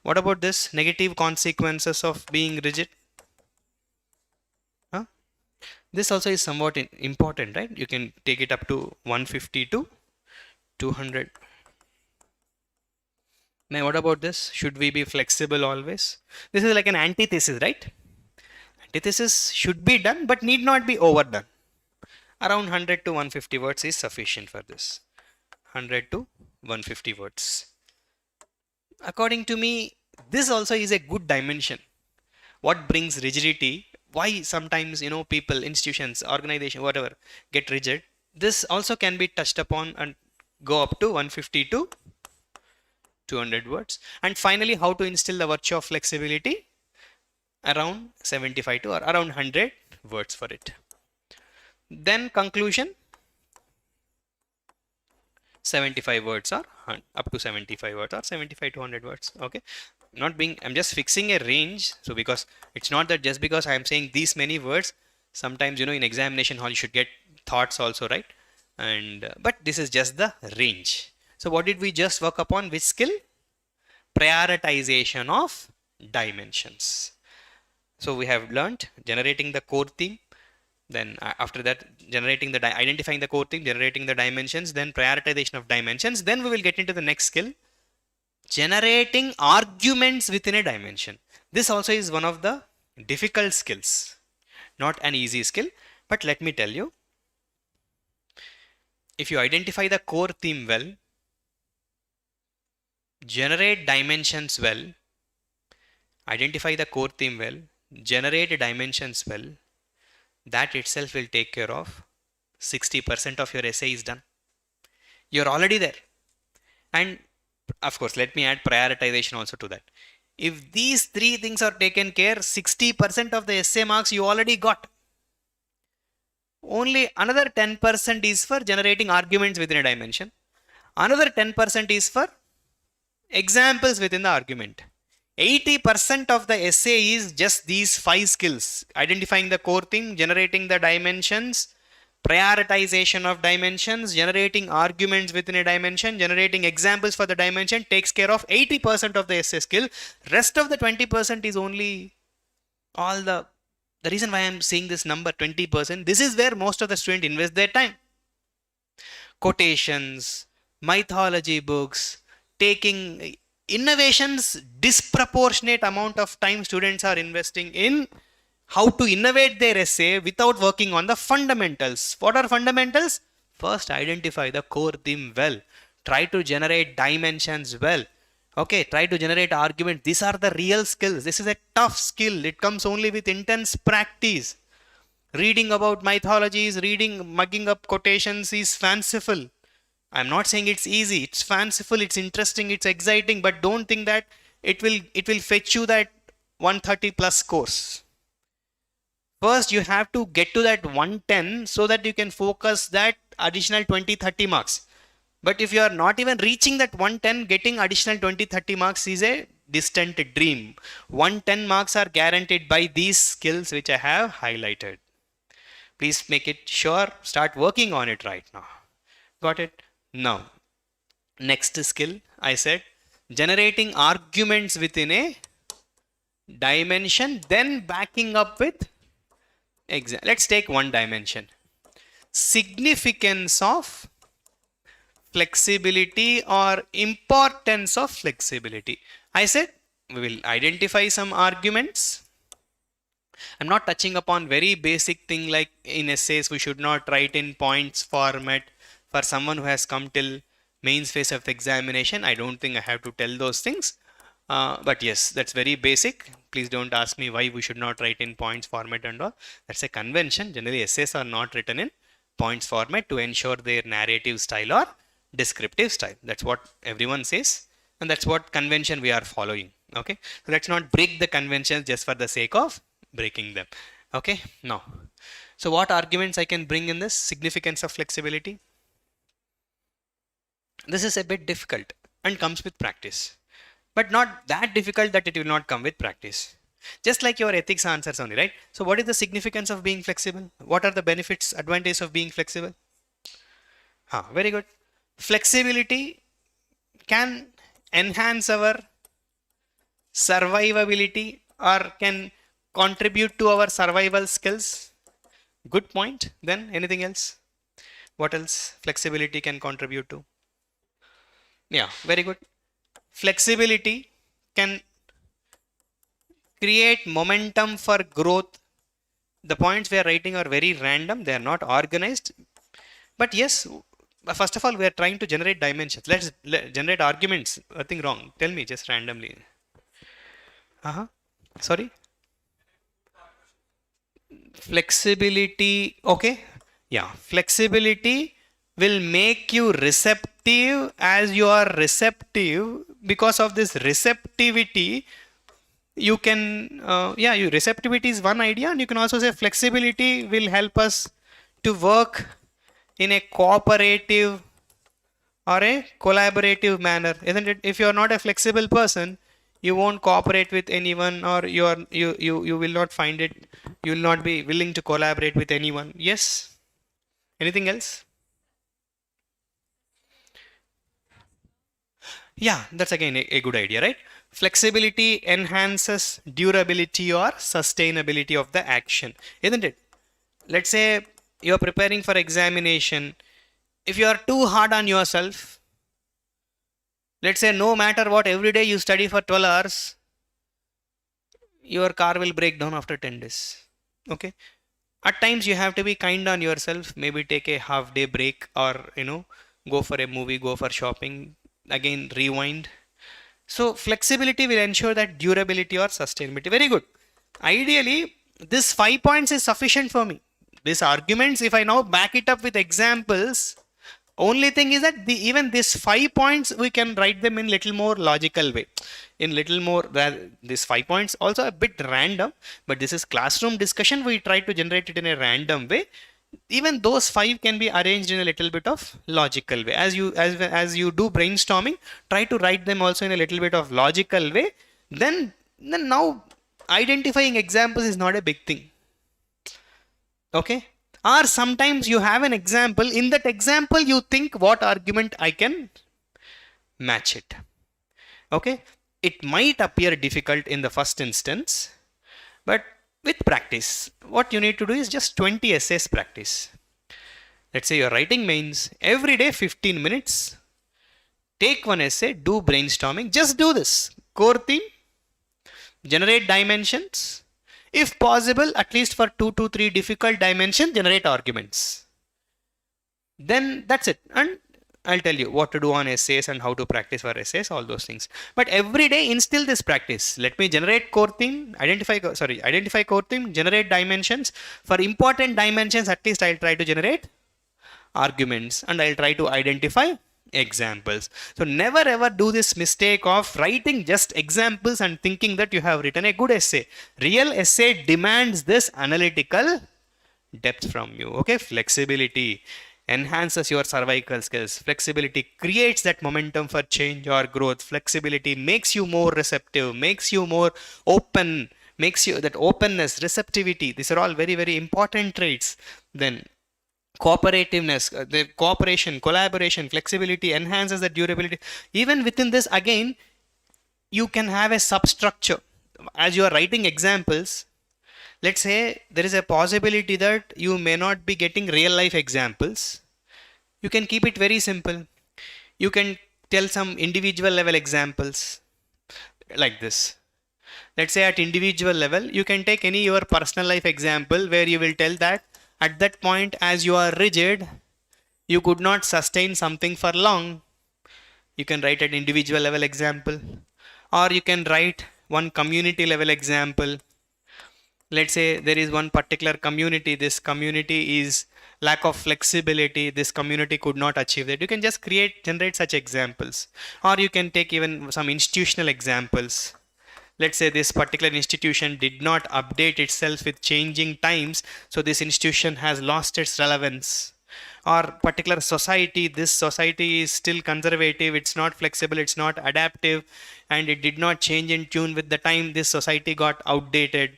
What about this? Negative consequences of being rigid. This also is somewhat important, right? You can take it up to 150 to 200. Now, what about this? Should we be flexible always? This is like an antithesis, right? Antithesis should be done but need not be overdone. Around 100 to 150 words is sufficient for this. 100 to 150 words. According to me, this also is a good dimension. What brings rigidity? Why sometimes, people, institutions, organization, whatever, get rigid? This also can be touched upon and go up to 150 to 200 words. And finally, how to instill the virtue of flexibility? Around 75 to or around 100 words for it. Then conclusion, 75 words or up to 75 words or 75 to 100 words. Okay, I'm just fixing a range. So because it's not that just because I am saying these many words, sometimes in examination hall you should get thoughts also, right? And but this is just the range. So what did we just work upon? Which skill? Prioritization of dimensions. So we have learned generating the core theme. Then after that, identifying the core theme, generating the dimensions, then prioritization of dimensions. Then we will get into the next skill, generating arguments within a dimension. This also is one of the difficult skills, not an easy skill. But let me tell you, if you identify the core theme well, generate dimensions well, identify the core theme well, generate dimensions well, that itself will take care of 60% of your essay is done. You're already there. And of course, let me add prioritization also to that. If these three things are taken care, 60% of the essay marks you already got. Only another 10% is for generating arguments within a dimension. Another 10% is for examples within the argument. 80% of the essay is just these 5 skills: identifying the core theme, generating the dimensions, prioritization of dimensions, generating arguments within a dimension, generating examples for the dimension. Takes care of 80% of the essay skill. Rest of the 20% is only all the reason why I'm saying this number 20%, this is where most of the students invest their time. Quotations, mythology books, taking innovations, disproportionate amount of time students are investing in how to innovate their essay without working on the fundamentals. What are fundamentals? First, identify the core theme well. Try to generate dimensions well. Okay, try to generate argument. These are the real skills. This is a tough skill. It comes only with intense practice. Reading about mythologies, mugging up quotations is fanciful. I'm not saying it's easy. It's fanciful, it's interesting, it's exciting, but don't think that it will fetch you that 130 plus scores. First, you have to get to that 110 so that you can focus that additional 20-30 marks. But if you are not even reaching that 110, getting additional 20-30 marks is a distant dream. 110 marks are guaranteed by these skills which I have highlighted. Please make it sure, start working on it right now. Got it? Now, next skill, I said, generating arguments within a dimension, then backing up with example. Let's take one dimension. Significance of flexibility or importance of flexibility. I said we will identify some arguments. I'm not touching upon very basic thing like in essays we should not write in points format. For someone who has come till mains phase of the examination, I don't think I have to tell those things. But yes, that's very basic. Please don't ask me why we should not write in points format and all. That's a convention. Generally, essays are not written in points format to ensure their narrative style or descriptive style. That's what everyone says. And that's what convention we are following. Okay. So let's not break the conventions just for the sake of breaking them. Okay. Now, so what arguments I can bring in this? Significance of flexibility. This is a bit difficult and comes with practice, but not that difficult that it will not come with practice. Just like your ethics answers only, right? So what is the significance of being flexible? What are the benefits, advantages of being flexible? Very good. Flexibility can enhance our survivability or can contribute to our survival skills. Good point. Then anything else? What else flexibility can contribute to? Yeah, very good. Flexibility can create momentum for growth The points we are writing are very random, they are not organized. But yes, first of all, we are trying to generate dimensions. Let's generate arguments. Nothing wrong. Tell me just randomly. Uh-huh. Sorry. Flexibility. Okay. Yeah. Flexibility will make you receptive. As you are receptive, because of this receptivity, you can, you receptivity is one idea, and you can also say flexibility will help us to work in a cooperative or a collaborative manner, isn't it? If you are not a flexible person, you won't cooperate with anyone, or you will not find it, you will not be willing to collaborate with anyone. Yes. Anything else? Yeah, that's again a good idea, right? Flexibility enhances durability or sustainability of the action, isn't it? Let's say you're preparing for examination. If you are too hard on yourself, let's say no matter what, every day you study for 12 hours, your car will break down after 10 days. Okay. At times you have to be kind on yourself, maybe take a half day break, or go for a movie, go for shopping, again rewind. So flexibility will ensure that durability or sustainability. Very good. Ideally, this 5 points is sufficient for me. These arguments, if I now back it up with examples, only thing is that even these 5 points, we can write them in little more logical way. In little more, these 5 points also a bit random, but this is classroom discussion. We try to generate it in a random way. Even those 5 can be arranged in a little bit of logical way. As you do brainstorming, try to write them also in a little bit of logical way. Then now identifying examples is not a big thing. Okay. Or sometimes you have an example. In that example, you think what argument I can match it. Okay. It might appear difficult in the first instance, but with practice, what you need to do is just 20 essays practice. Let's say you're writing mains, every day 15 minutes. Take one essay, do brainstorming. Just do this. Core theme, generate dimensions. If possible, at least for 2 to 3 difficult dimensions, generate arguments. Then that's it. And I'll tell you what to do on essays and how to practice for essays, all those things. But every day instill this practice. Let me generate core theme, identify core theme, generate dimensions. For important dimensions, at least I'll try to generate arguments, and I'll try to identify examples. So never ever do this mistake of writing just examples and thinking that you have written a good essay. Real essay demands this analytical depth from you. Okay, flexibility enhances your cervical skills. Flexibility creates that momentum for change or growth. Flexibility makes you more receptive, makes you more open, makes you that openness, receptivity. These are all very, very important traits. Then cooperativeness, the cooperation, collaboration, flexibility enhances the durability. Even within this, again, you can have a substructure. As you are writing examples, let's say there is a possibility that you may not be getting real life examples. You can keep it very simple. You can tell some individual level examples like this. Let's say at individual level, you can take any your personal life example where you will tell that at that point, as you are rigid, you could not sustain something for long. You can write an individual level example, or you can write one community level example. Let's say there is one particular community. This community is lack of flexibility. This community could not achieve that. You can just generate such examples, or you can take even some institutional examples. Let's say this particular institution did not update itself with changing times, so this institution has lost its relevance. Or particular society, this society is still conservative, it's not flexible, it's not adaptive, and it did not change in tune with the time. This society got outdated,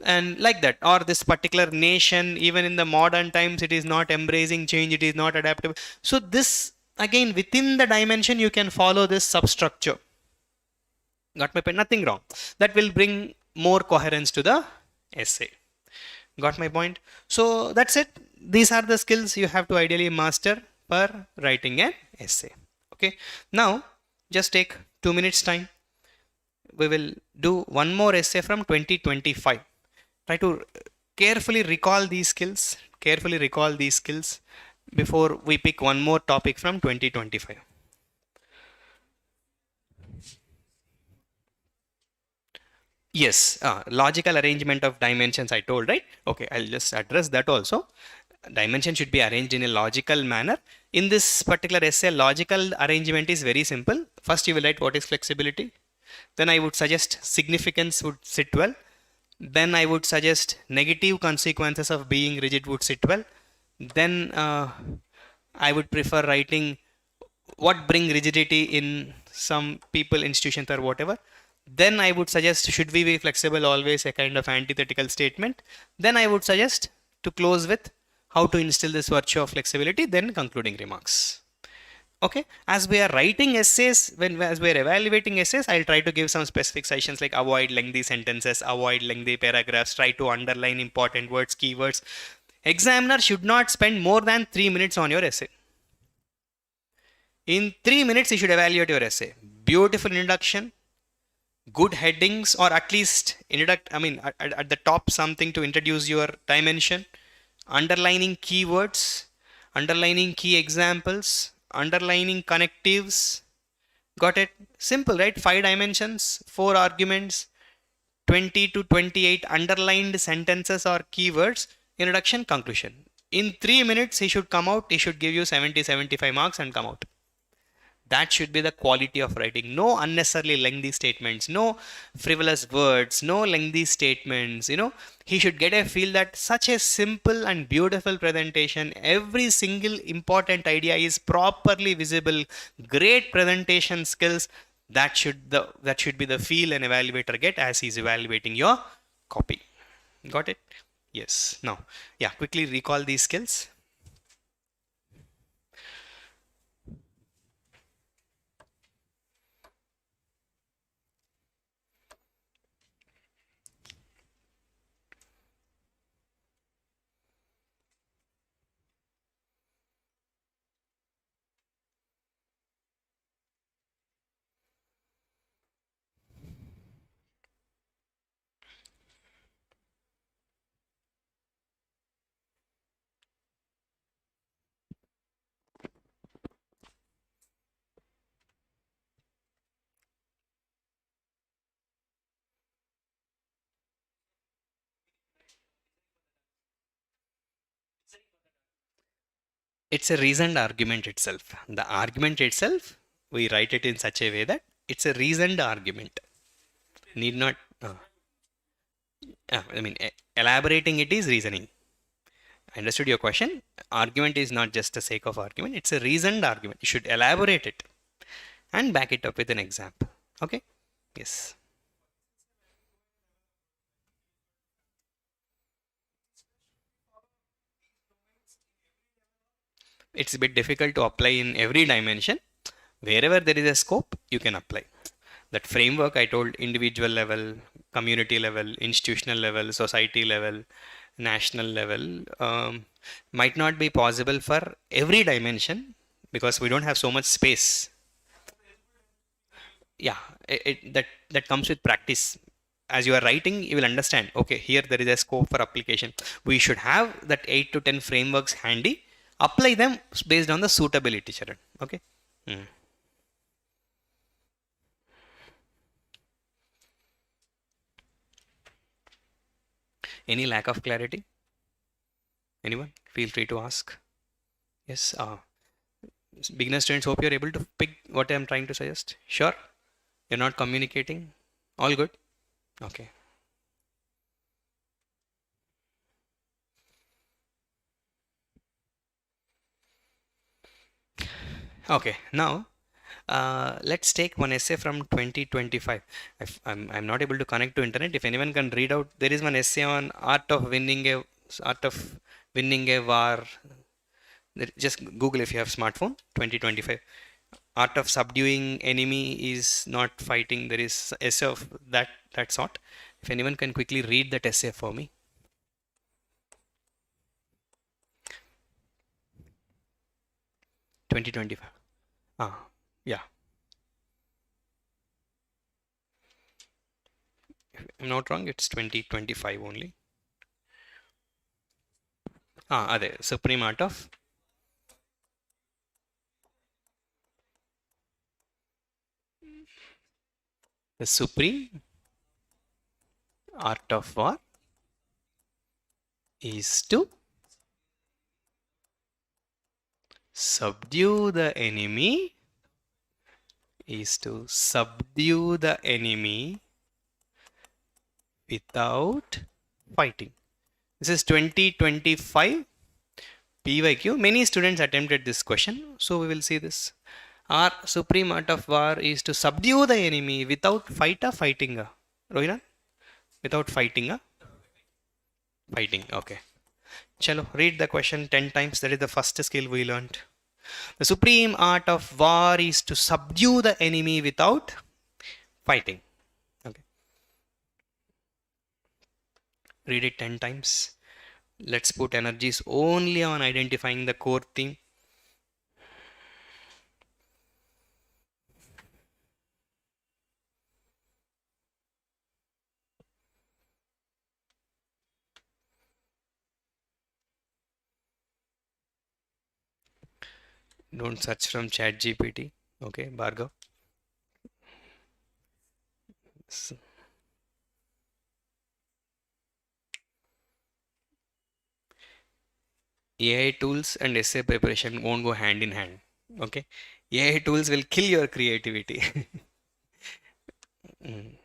and like that. Or this particular nation, even in the modern times, it is not embracing change, it is not adaptive. So this, again, within the dimension, you can follow this substructure. Got my point? Nothing wrong. That will bring more coherence to the essay. Got my point? So that's it. These are the skills you have to ideally master for writing an essay. Okay. Now just take 2 minutes time. We will do one more essay from 2025. Try to carefully recall these skills. Carefully recall these skills before we pick one more topic from 2025. Yes, logical arrangement of dimensions I told, right? Okay, I'll just address that also. Dimension should be arranged in a logical manner. In this particular essay, logical arrangement is very simple. First, you will write what is flexibility. Then I would suggest significance would sit well. Then I would suggest negative consequences of being rigid would sit well. Then I would prefer writing what bring rigidity in some people, institutions, or whatever. Then I would suggest should we be flexible always, a kind of antithetical statement. Then I would suggest to close with how to instill this virtue of flexibility, then concluding remarks. Okay, as we are writing essays, as we are evaluating essays, I'll try to give some specific suggestions like avoid lengthy sentences, avoid lengthy paragraphs, try to underline important words, keywords. Examiner should not spend more than 3 minutes on your essay. In 3 minutes, you should evaluate your essay. Beautiful introduction, good headings, or at least at the top something to introduce your dimension, underlining keywords, underlining key examples, underlining connectives. Got it? Simple, right? 5 dimensions, 4 arguments, 20 to 28 underlined sentences or keywords, introduction, conclusion. In 3 minutes, he should come out, he should give you 70-75 marks and come out. That should be the quality of writing. No unnecessarily lengthy statements, no frivolous words, no lengthy statements. He should get a feel that such a simple and beautiful presentation, every single important idea is properly visible, great presentation skills. That should be the feel an evaluator get as he's evaluating your copy. Got it? Yes. Now, yeah, quickly recall these skills. It's a reasoned argument itself. The argument itself, we write it in such a way that it's a reasoned argument. Need not, elaborating it is reasoning. I understood your question. Argument is not just the sake of argument, it's a reasoned argument. You should elaborate it and back it up with an example. Okay? Yes. It's a bit difficult to apply in every dimension. Wherever there is a scope, you can apply. That framework I told, individual level, community level, institutional level, society level, national level, might not be possible for every dimension because we don't have so much space. Yeah, that comes with practice. As you are writing, you will understand, okay, here there is a scope for application. We should have that 8 to 10 frameworks handy, apply them based on the suitability, Charan. Okay. Any lack of clarity? Anyone? Feel free to ask. Yes. Beginner students, hope you're able to pick what I'm trying to suggest. Sure? You're not communicating? All good? Okay. Okay. Now, let's take one essay from 2025. I'm not able to connect to internet. If anyone can read out, there is one essay on art of winning a war. Just Google if you have smartphone. 2025. Art of subduing enemy is not fighting. There is essay of that sort. If anyone can quickly read that essay for me. 2025. Yeah. If I'm not wrong, it's 2025 only. Ade supreme art of the supreme art of war is to subdue the enemy, without fighting. This is 2025 PYQ. Many students attempted this question, so we will see this. Our supreme art of war is to subdue the enemy without fighting. Rohina? Without fighting. Fighting. Okay. Chalo, read the question 10 times. That is the first skill we learned. The supreme art of war is to subdue the enemy without fighting. Okay. Read it 10 times. Let's put energies only on identifying the core theme. Don't search from ChatGPT. Okay, Bhargav. AI tools and essay preparation won't go hand in hand. Okay, AI tools will kill your creativity. Mm.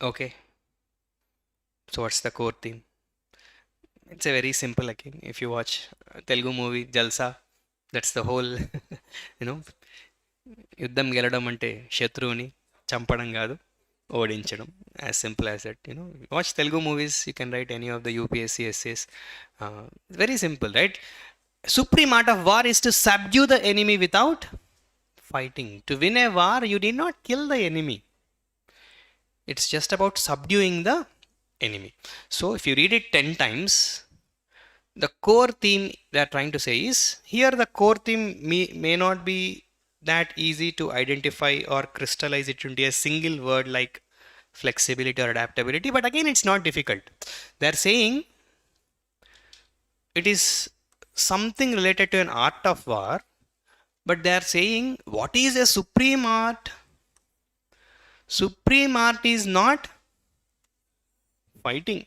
Okay, so what's the core theme? It's a very simple again. If you watch Telugu movie Jalsa, that's the whole, you know, యుద్ధం గెలడం అంటే శత్రువుని చంపడం కాదు, ఓడించడం. As simple as that. Watch Telugu movies. You can write any of the UPSC essays. Very simple, right? Supreme art of war is to subdue the enemy without fighting. To win a war, you did not kill the enemy. It's just about subduing the enemy. So if you read it 10 times, the core theme they are trying to say is, here the core theme may not be that easy to identify or crystallize it into a single word like flexibility or adaptability, but again it's not difficult. They're saying it is something related to an art of war, but they're saying what is a supreme art? Supreme art is not fighting.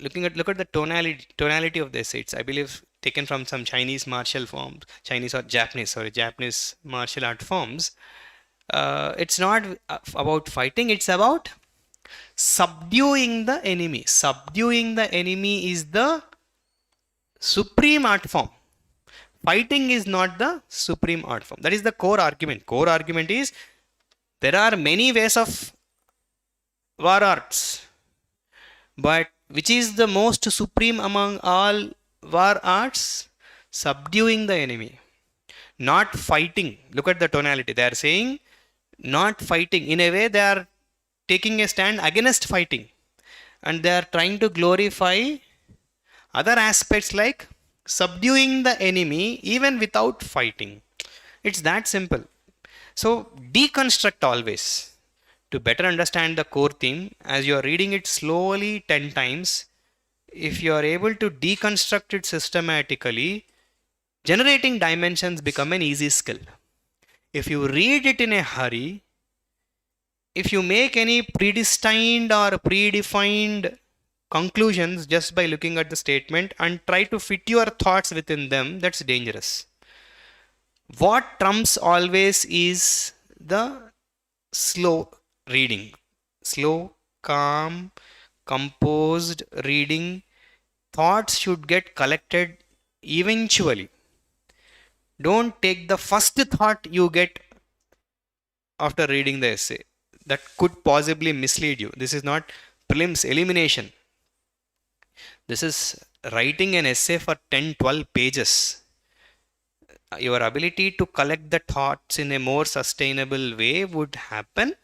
Look at the tonality of the essay. It's, I believe, taken from some Chinese martial forms, Japanese martial art forms. It's not about fighting, it's about subduing the enemy. Subduing the enemy is the supreme art form. Fighting is not the supreme art form. That is the core argument. Core argument is there are many ways of war arts, but which is the most supreme among all war arts? Subduing the enemy, not fighting. Look at the tonality. They are saying not fighting. In a way, they are taking a stand against fighting, and they are trying to glorify other aspects like subduing the enemy even without fighting. It's that simple. So deconstruct always to better understand the core theme. As you are reading it slowly 10 times, if you are able to deconstruct it systematically, generating dimensions become an easy skill. If you read it in a hurry, if you make any predestined or predefined conclusions just by looking at the statement and try to fit your thoughts within them, that's dangerous. What trumps always is the slow reading. Slow, calm, composed reading. Thoughts should get collected eventually. Don't take the first thought you get after reading the essay. That could possibly mislead you. This is not prelims elimination. This is writing an essay for 10-12 pages. Your ability to collect the thoughts in a more sustainable way would happen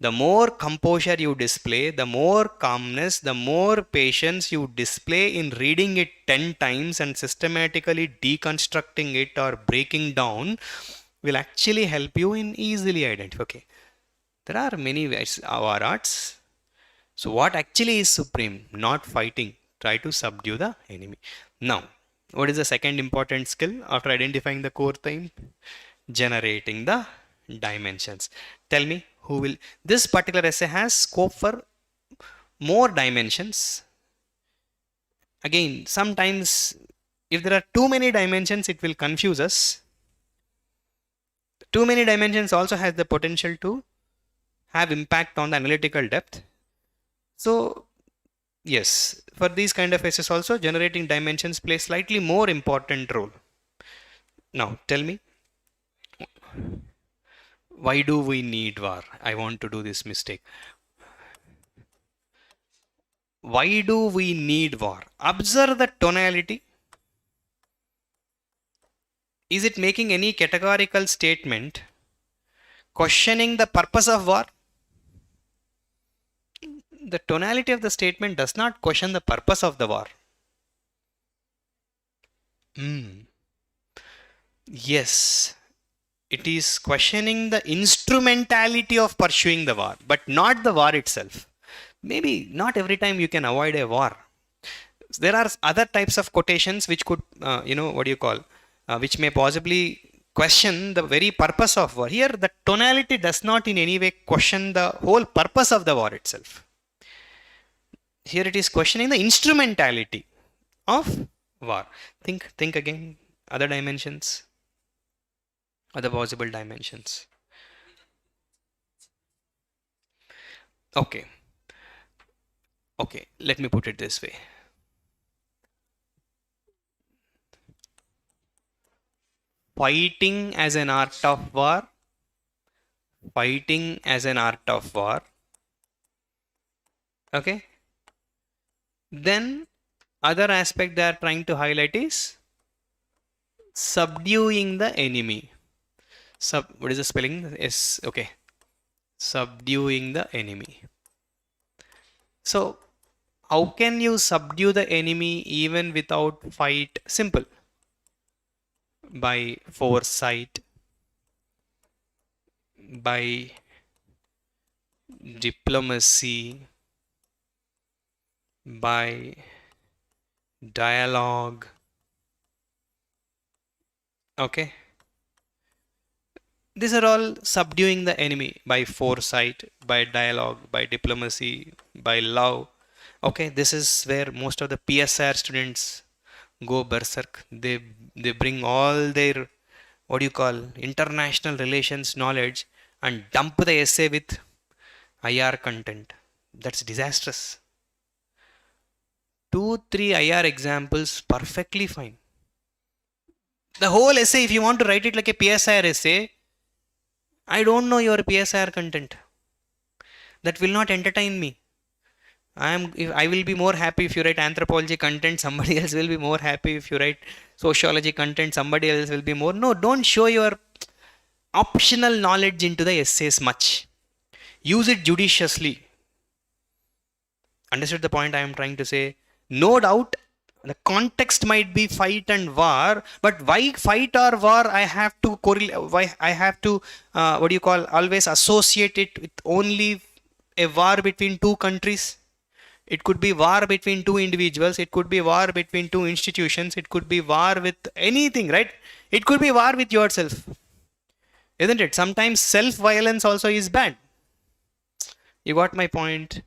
The more composure you display, the more calmness, the more patience you display in reading it 10 times and systematically deconstructing it or breaking down will actually help you in easily identify. Okay, there are many ways our arts. So what actually is supreme? Not fighting. Try to subdue the enemy. Now, what is the second important skill after identifying the core theme? Generating the dimensions. Tell me who will. This particular essay has scope for more dimensions. Again, sometimes if there are too many dimensions, it will confuse us. Too many dimensions also has the potential to have impact on the analytical depth. So yes, for these kind of essays also, generating dimensions play slightly more important role. Now tell me, why do we need war? I want to do this mistake. Why do we need war? Observe the tonality. Is it making any categorical statement questioning the purpose of war? The tonality of the statement does not question the purpose of the war. Yes, it is questioning the instrumentality of pursuing the war, but not the war itself. Maybe not every time you can avoid a war. There are other types of quotations which could, which may possibly question the very purpose of war. Here, the tonality does not in any way question the whole purpose of the war itself. Here it is questioning the instrumentality of war. Think again. Other dimensions. Other possible dimensions. Okay, let me put it this way. Fighting as an art of war. Fighting as an art of war. Okay. Then other aspect they are trying to highlight is subduing the enemy. What is the spelling? Yes, okay. Subduing the enemy. So how can you subdue the enemy even without fight? Simple. By foresight, by diplomacy, by dialogue. Okay. These are all subduing the enemy by foresight, by dialogue, by diplomacy, by love. Okay, this is where most of the PSR students go berserk. They bring all their international relations knowledge and dump the essay with IR content. That's disastrous. 2-3 IR examples, perfectly fine. The whole essay, if you want to write it like a PSR essay, I don't know your PSR content. That will not entertain me. I will be more happy if you write anthropology content. Somebody else will be more happy if you write sociology content. Somebody else will be more. No, don't show your optional knowledge into the essays much. Use it judiciously. Understood the point I am trying to say? No doubt, the context might be fight and war, but why fight or war? I have to correlate. Why I have to always associate it with only a war between two countries. It could be war between two individuals. It could be war between two institutions. It could be war with anything, right? It could be war with yourself, isn't it? Sometimes self-violence also is bad. You got my point?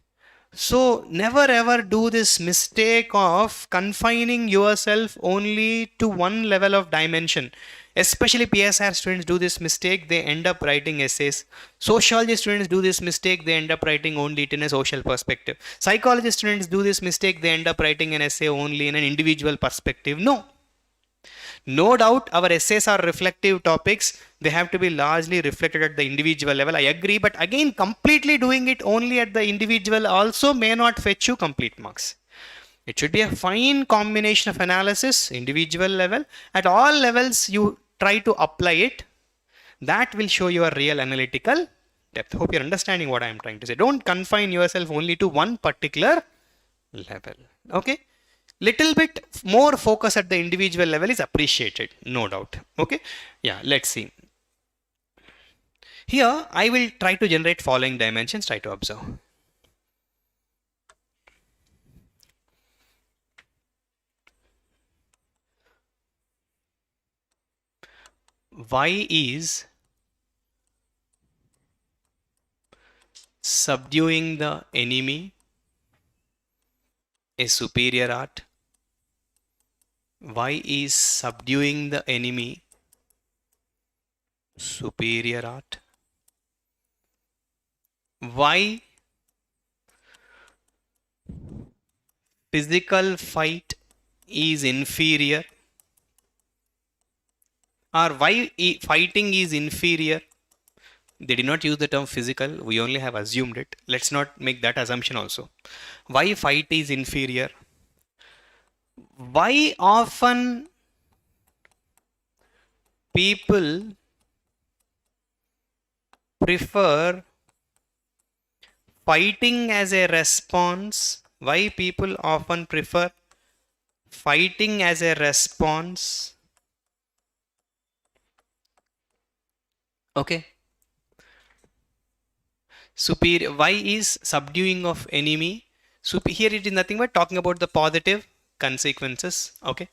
So never ever do this mistake of confining yourself only to one level of dimension. Especially PSR students do this mistake, they end up writing essays. Sociology students do this mistake, they end up writing only it in a social perspective. Psychology students do this mistake, they end up writing an essay only in an individual perspective. No doubt our essays are reflective topics. They have to be largely reflected at the individual level. I agree. But again, completely doing it only at the individual also may not fetch you complete marks. It should be a fine combination of analysis, individual level. At all levels, you try to apply it. That will show your real analytical depth. Hope you're understanding what I'm trying to say. Don't confine yourself only to one particular level. Okay? Little bit more focus at the individual level is appreciated, no doubt. Okay? Yeah, let's see. Here, I will try to generate following dimensions. Try to observe. Y is subduing the enemy, a superior art. Y is subduing the enemy, superior art. Y, physical fight is inferior, or why fighting is inferior. They did not use the term physical, we only have assumed it. Let's not make that assumption also. Why fight is inferior? Why often people prefer fighting as a response? Why people often prefer fighting as a response? Okay. Superior. Y is subduing of enemy. Here it is nothing but talking about the positive consequences. Okay.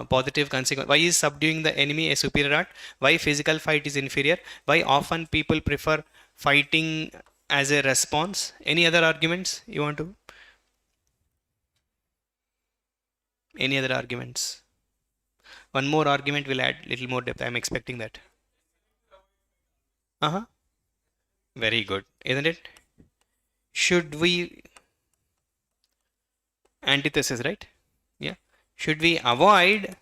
Positive consequence. Why is subduing the enemy a superior art? Why physical fight is inferior? Why often people prefer fighting as a response? Any other arguments you want to? Any other arguments? One more argument will add little more depth. I'm expecting that. Very good, isn't it? Should we, antithesis, right? Yeah. Should we avoid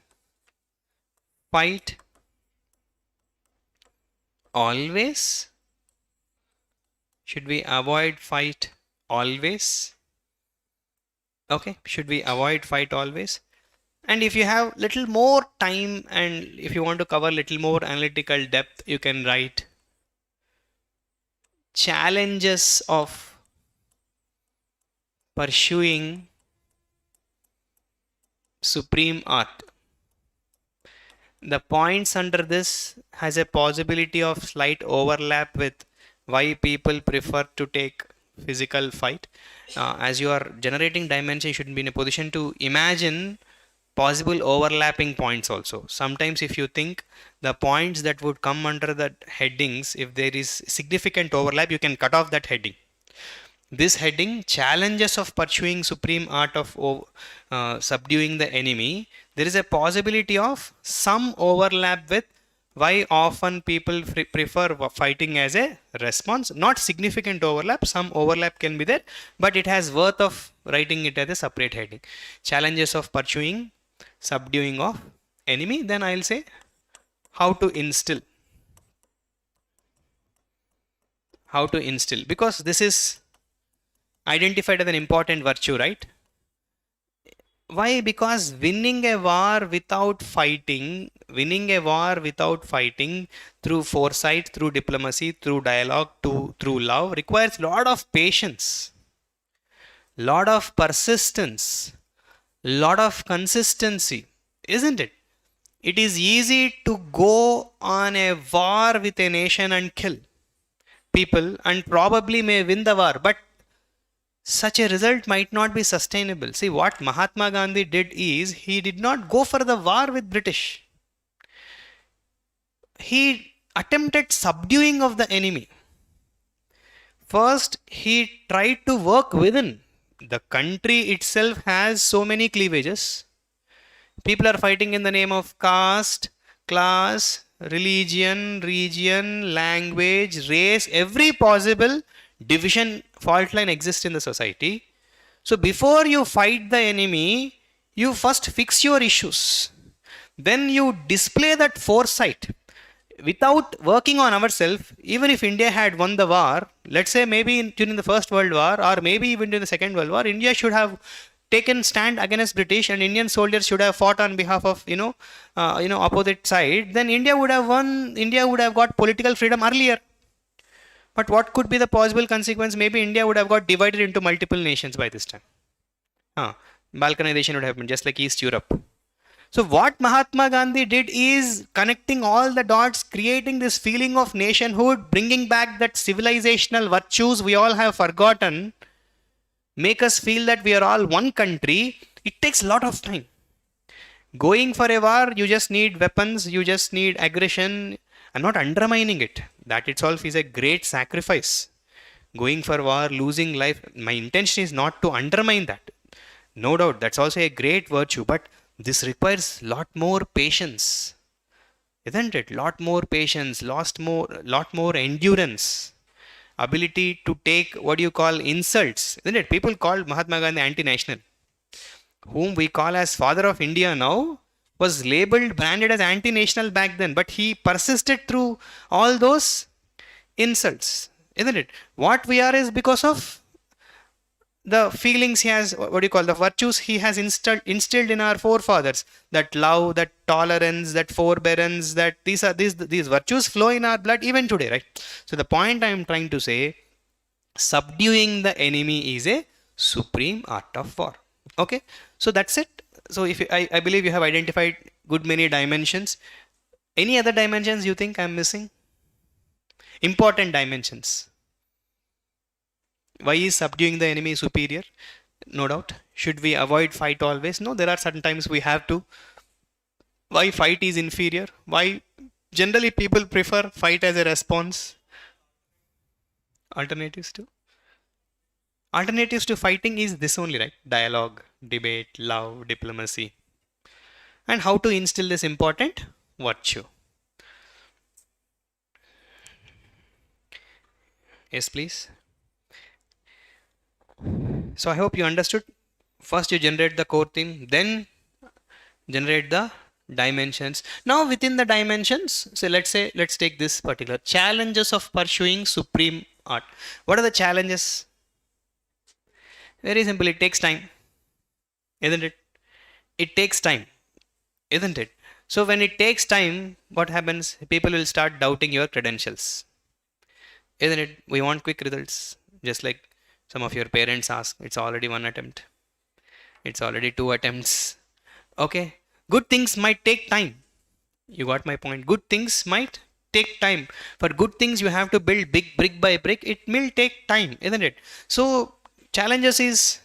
fight always? Should we avoid fight always? Okay. Should we avoid fight always? And if you have little more time and if you want to cover little more analytical depth, you can write challenges of pursuing supreme art. The points under this has a possibility of slight overlap with why people prefer to take physical fight. As you are generating dimension, you should be in a position to imagine possible overlapping points also. Sometimes if you think the points that would come under the headings, if there is significant overlap, you can cut off that heading. This heading, challenges of pursuing supreme art of subduing the enemy, there is a possibility of some overlap with why often people prefer fighting as a response. Not significant overlap, some overlap can be there, but it has worth of writing it as a separate heading. Challenges of pursuing subduing of enemy. Then I'll say how to instill. How to instill, because this is identified as an important virtue, right? Why? Because winning a war without fighting through foresight, through diplomacy, through dialogue, through love requires lot of patience, lot of persistence, lot of consistency, isn't it? It is easy to go on a war with a nation and kill people and probably may win the war, but such a result might not be sustainable. See, what Mahatma Gandhi did is he did not go for the war with British. He attempted subduing of the enemy. First, he tried to work within. The country itself has so many cleavages. People are fighting in the name of caste, class, religion, region, language, race, every possible division, fault line exists in the society. So before you fight the enemy, you first fix your issues. Then you display that foresight. Without working on ourselves, even if India had won the war, let's say maybe during the First World War or maybe even during the Second World War, India should have taken stand against British and Indian soldiers should have fought on behalf of opposite side. Then India would have won. India would have got political freedom earlier. But what could be the possible consequence? Maybe India would have got divided into multiple nations by this time. Balkanization would have been just like East Europe. So what Mahatma Gandhi did is connecting all the dots, creating this feeling of nationhood, bringing back that civilizational virtues we all have forgotten, make us feel that we are all one country. It takes a lot of time. Going for a war, you just need weapons, you just need aggression. I'm not undermining it. That itself is a great sacrifice. Going for war, losing life, my intention is not to undermine that. No doubt, that's also a great virtue, but this requires lot more patience, isn't it? Lot more patience, lot more endurance, ability to take what you call insults, isn't it? People called Mahatma Gandhi anti-national, whom we call as father of India now, was labeled, branded as anti-national back then, but he persisted through all those insults, isn't it? What we are is because of the feelings he has, what do you call, the virtues he has instilled in our forefathers, that love, that tolerance, that forbearance, that these virtues flow in our blood even today, right? So the point I am trying to say, subduing the enemy is a supreme art of war. Okay, so that's it. So if I believe you have identified good many dimensions. Any other dimensions you think I'm missing? Important dimensions. Why is subduing the enemy superior? No doubt. Should we avoid fight always? No, there are certain times we have to. Why fight is inferior? Why generally people prefer fight as a response? Alternatives to? Alternatives to fighting is this only, right? Dialogue, debate, love, diplomacy. And how to instill this important virtue. Yes, please. So I hope you understood. First you generate the core theme, then generate the dimensions. Now within the dimensions, so let's take this particular challenges of pursuing supreme art. What are the challenges? Very simple. It takes time, isn't it? It takes time, isn't it? So when it takes time, what happens? People will start doubting your credentials, isn't it? We want quick results, just like some of your parents ask. It's already one attempt, it's already two attempts. Okay, good things might take time. You got my point. Good things might take time. For good things, you have to build big brick by brick. It will take time, isn't it? So challenges is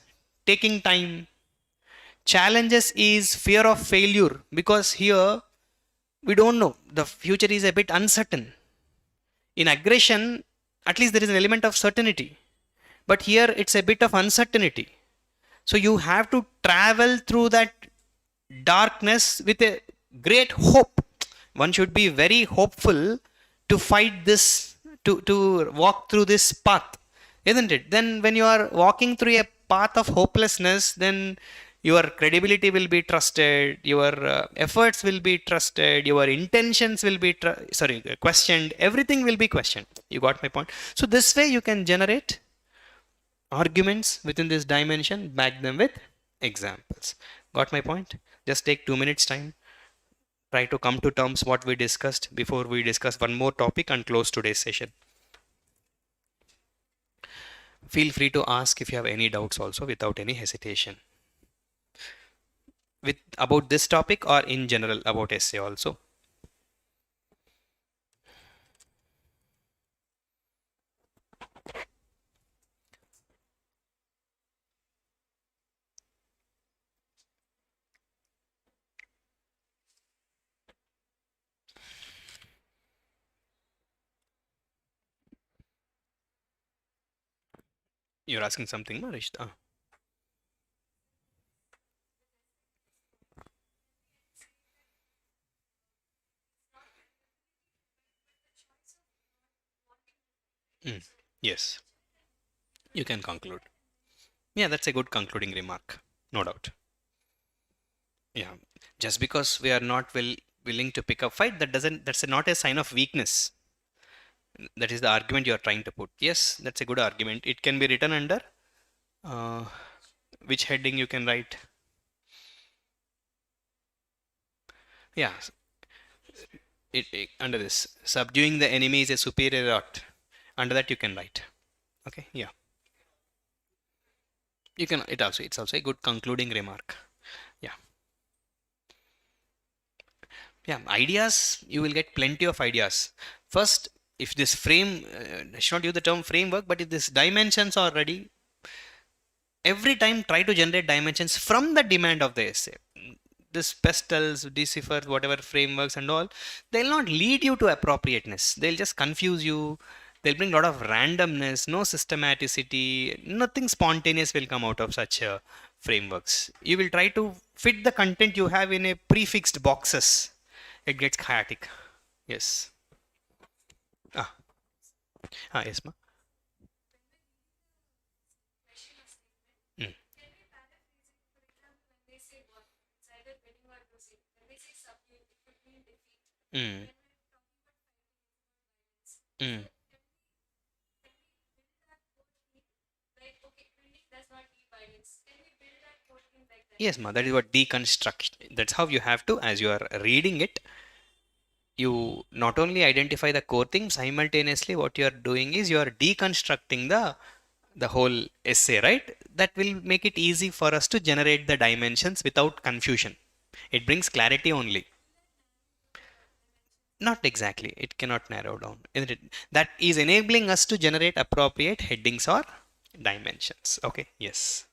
taking time. Challenges is fear of failure, because here we don't know. The future is a bit uncertain. In aggression, at least there is an element of certainty. But here it's a bit of uncertainty. So you have to travel through that darkness with a great hope. One should be very hopeful to fight this, to walk through this path, isn't it? Then when you are walking through a path of hopelessness, then your credibility will be trusted, your efforts will be trusted, your intentions will be questioned, everything will be questioned. You got my point? So this way you can generate arguments within this dimension, back them with examples. Got my point? Just take 2 minutes time, try to come to terms what we discussed before we discuss one more topic and close today's session. Feel free to ask if you have any doubts also without any hesitation, with about this topic or in general about essay also. You're asking something, Marish? Yes, you can conclude. Yeah, that's a good concluding remark, no doubt. Yeah, just because we are not willing to pick up fight, that's not a sign of weakness. That is the argument you are trying to put. Yes, that's a good argument. It can be written under uh, which heading you can write? Yeah, it under this, subduing the enemy is a superior art. Under that you can write. Okay, yeah. You can, it's also a good concluding remark. Yeah. Yeah, ideas, you will get plenty of ideas. First, if this frame, I should not use the term framework, but if this dimensions are ready, every time try to generate dimensions from the demand of the essay. This pestles, decipher, whatever frameworks and all, they'll not lead you to appropriateness. They'll just confuse you. They'll bring a lot of randomness, no systematicity, nothing spontaneous will come out of such frameworks. You will try to fit the content you have in a prefixed boxes. It gets chaotic. Yes. Ah, yes, ma. Mm. Mm. Mm. Yes, ma. That is what deconstruct. That's how you have to, as you are reading it, you not only identify the core thing, simultaneously what you are doing is you are deconstructing the whole essay, right? That will make it easy for us to generate the dimensions without confusion. It brings clarity only. Not exactly, it cannot narrow down, isn't it? That is enabling us to generate appropriate headings or dimensions. Okay, yes.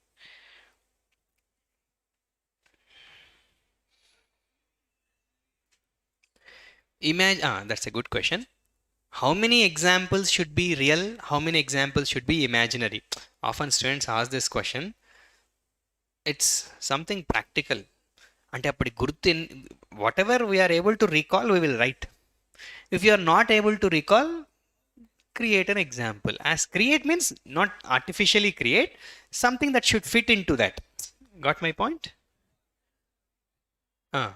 Imagine, that's a good question. How many examples should be real, how many examples should be imaginary? Often students ask this question. It's something practical. అంటే అప్పుడు గుర్తు whatever we are able to recall we will write. If you are not able to recall, create an example. As create means not artificially create, something that should fit into that. Got my point? uh,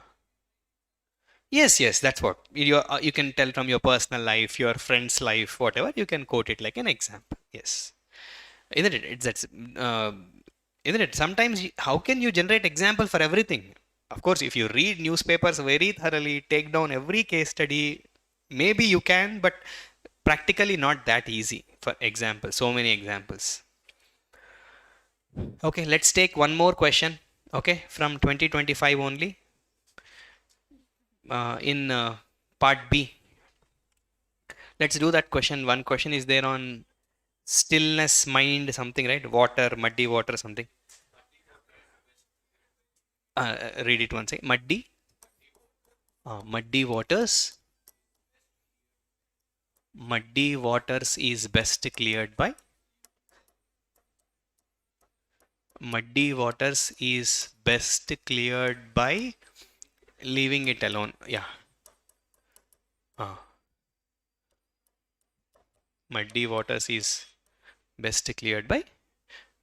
yes, yes, that's what you can tell from your personal life, your friend's life, whatever, you can quote it like an example. Yes, isn't it? It's that's uh, isn't it? Sometimes how can you generate example for everything? Of course, if you read newspapers very thoroughly, take down every case study, maybe you can, but practically not that easy. For example, so many examples. Okay, let's take one more question. Okay, from 2025 only. In part B, let's do that question. One question is there on stillness, mind, something, right? Water, muddy water, something. Read it once. Muddy, muddy waters. Muddy waters is best cleared by. Muddy waters is best cleared by leaving it alone. Yeah. Uh, muddy waters is best cleared by.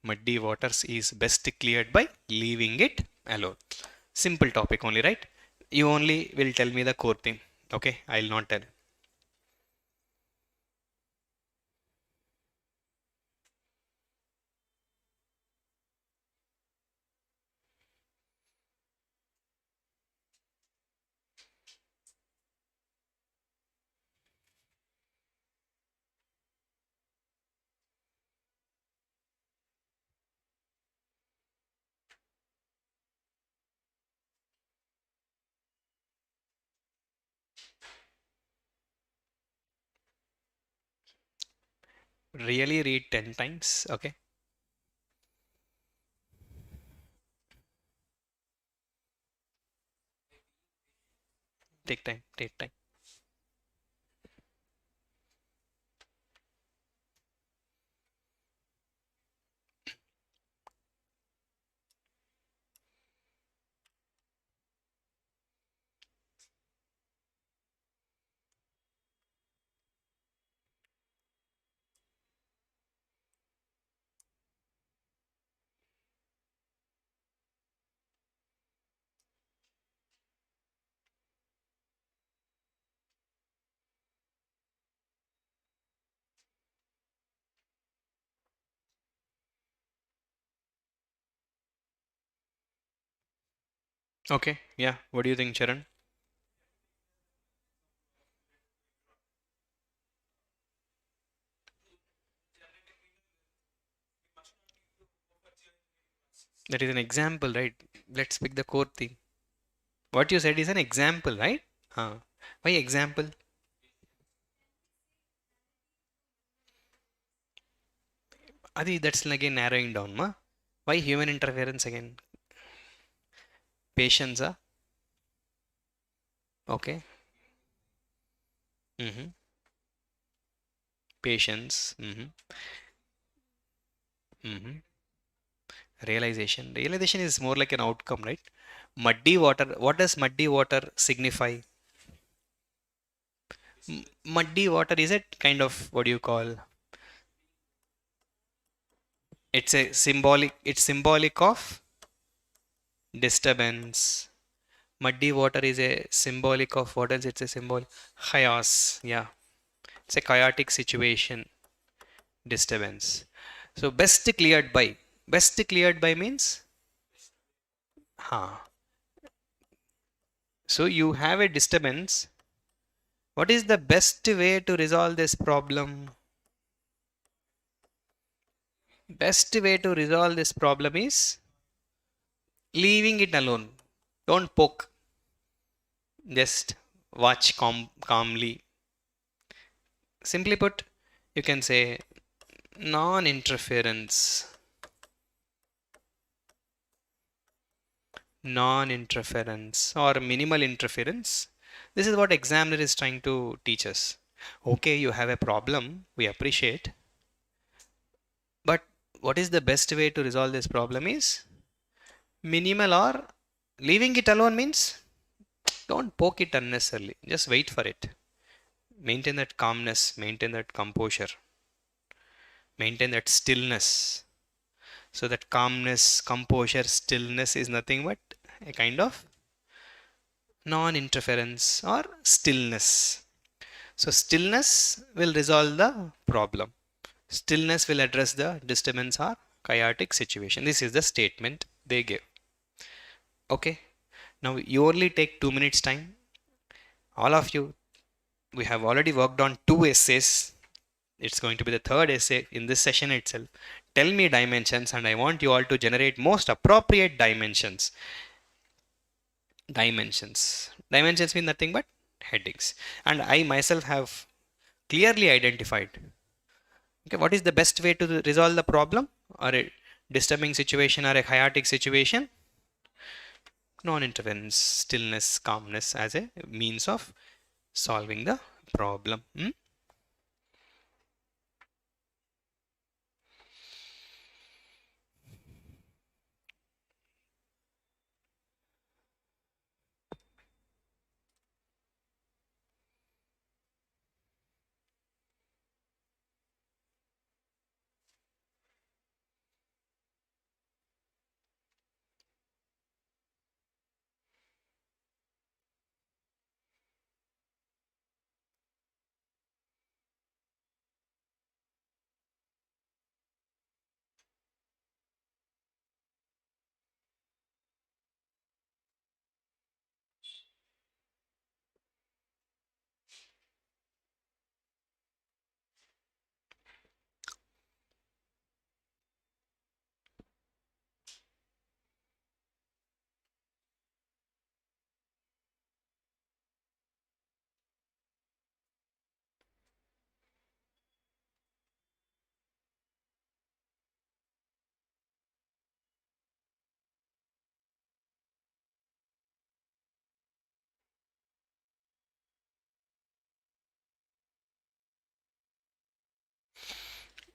Muddy waters is best cleared by leaving it alone. Simple topic only, right? You only will tell me the core thing. Okay, I'll not tell. Really read 10 times. Okay, take time, take time. Okay, yeah. What do you think, Charan? That is an example, right? Let's pick the core theme. What you said is an example, right? Why example? Adi, that's again narrowing down, ma. Why human interference again? Patience, okay. Mm-hmm. Patience. Mm-hmm. Mm-hmm. Realization. Realization is more like an outcome, right? Muddy water. What does muddy water signify? Muddy water is it kind of what do you call? It's a symbolic. It's symbolic of disturbance. Muddy water is a symbolic of what else? It's a symbol. Chaos. Yeah. It's a chaotic situation. Disturbance. So best cleared by. Best cleared by means. Huh. So you have a disturbance. What is the best way to resolve this problem? Best way to resolve this problem is leaving it alone. Don't poke. Just watch calmly. Simply put, you can say non-interference. Non-interference or minimal interference. This is what examiner is trying to teach us. Okay, you have a problem. We appreciate. But what is the best way to resolve this problem is minimal or leaving it alone means don't poke it unnecessarily. Just wait for it. Maintain that calmness, maintain that composure, maintain that stillness. So that calmness, composure, stillness is nothing but a kind of non-interference or stillness. So stillness will resolve the problem. Stillness will address the disturbance or chaotic situation. This is the statement they give. Okay. Now you only take 2 minutes time. All of you, we have already worked on 2 essays. It's going to be the third essay in this session itself. Tell me dimensions and I want you all to generate most appropriate dimensions. Dimensions mean nothing but headings. And I myself have clearly identified, okay, what is the best way to resolve the problem or a disturbing situation or a chaotic situation? Non-interference, stillness, calmness as a means of solving the problem.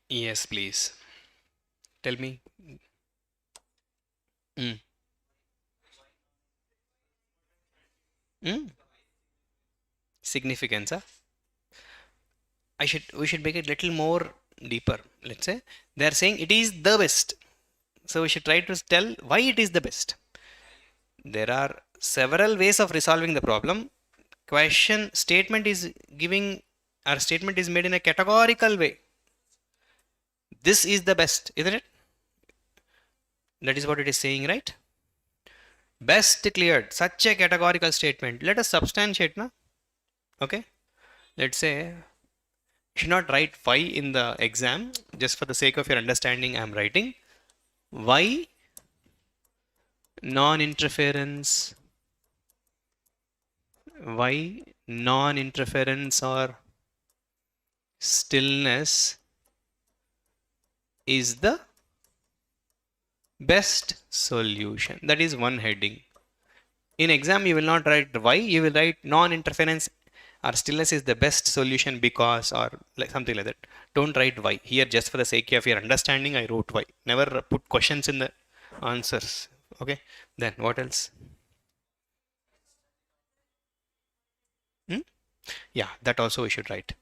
Yes, please. Tell me. Mm. Mm. Significance, huh? We should make it little more deeper. Let's say they are saying it is the best. So we should try to tell why it is the best. There are several ways of resolving the problem. Question statement is giving our statement is made in a categorical way. This is the best, isn't it? That is what it is saying, right? Best cleared. Such a categorical statement. Let us substantiate, na? Okay. Let's say you should not write why in the exam. Just for the sake of your understanding, I am writing why non-interference, why non-interference or stillness is the best solution. That is one heading. In exam, you will not write why, you will write non-interference or stillness is the best solution because, or like something like that. Don't write why. Here, just for the sake of your understanding, I wrote why. Never put questions in the answers. Okay. Then what else? Hmm? Yeah, that also we should write.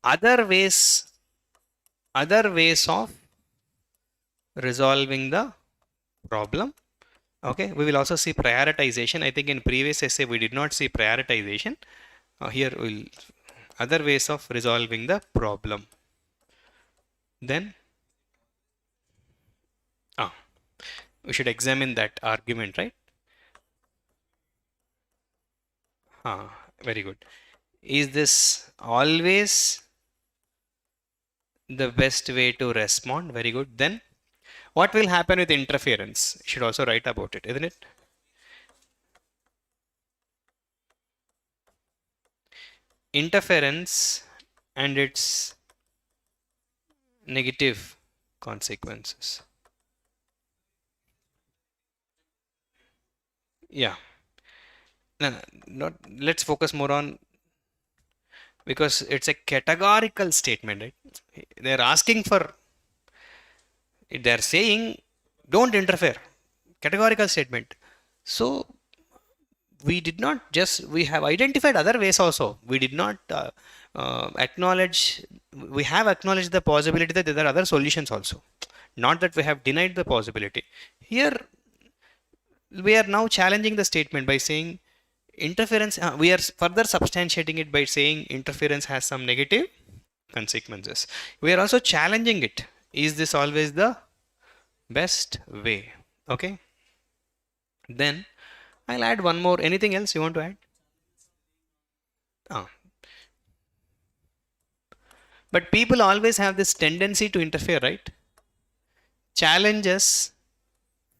Other ways, other ways of resolving the problem. Okay, we will also see prioritization. I think in previous essay we did not see prioritization. Here we'll other ways of resolving the problem. Then we should examine that argument, right? Very good. Is this always the best way to respond? Very good. Then what will happen with interference? You should also write about it, isn't it? Interference and its negative consequences. Yeah. No, not let's focus more on, because it's a categorical statement, right? They're asking for, they're saying don't interfere. Categorical statement. So we did not just, we have identified other ways also. We did not acknowledge, we have acknowledged the possibility that there are other solutions also. Not that we have denied the possibility. Here we are now challenging the statement by saying interference, we are further substantiating it by saying interference has some negative consequences. We are also challenging it. Is this always the best way? Okay. Then I'll add one more. Anything else you want to add? But people always have this tendency to interfere, right? Challenges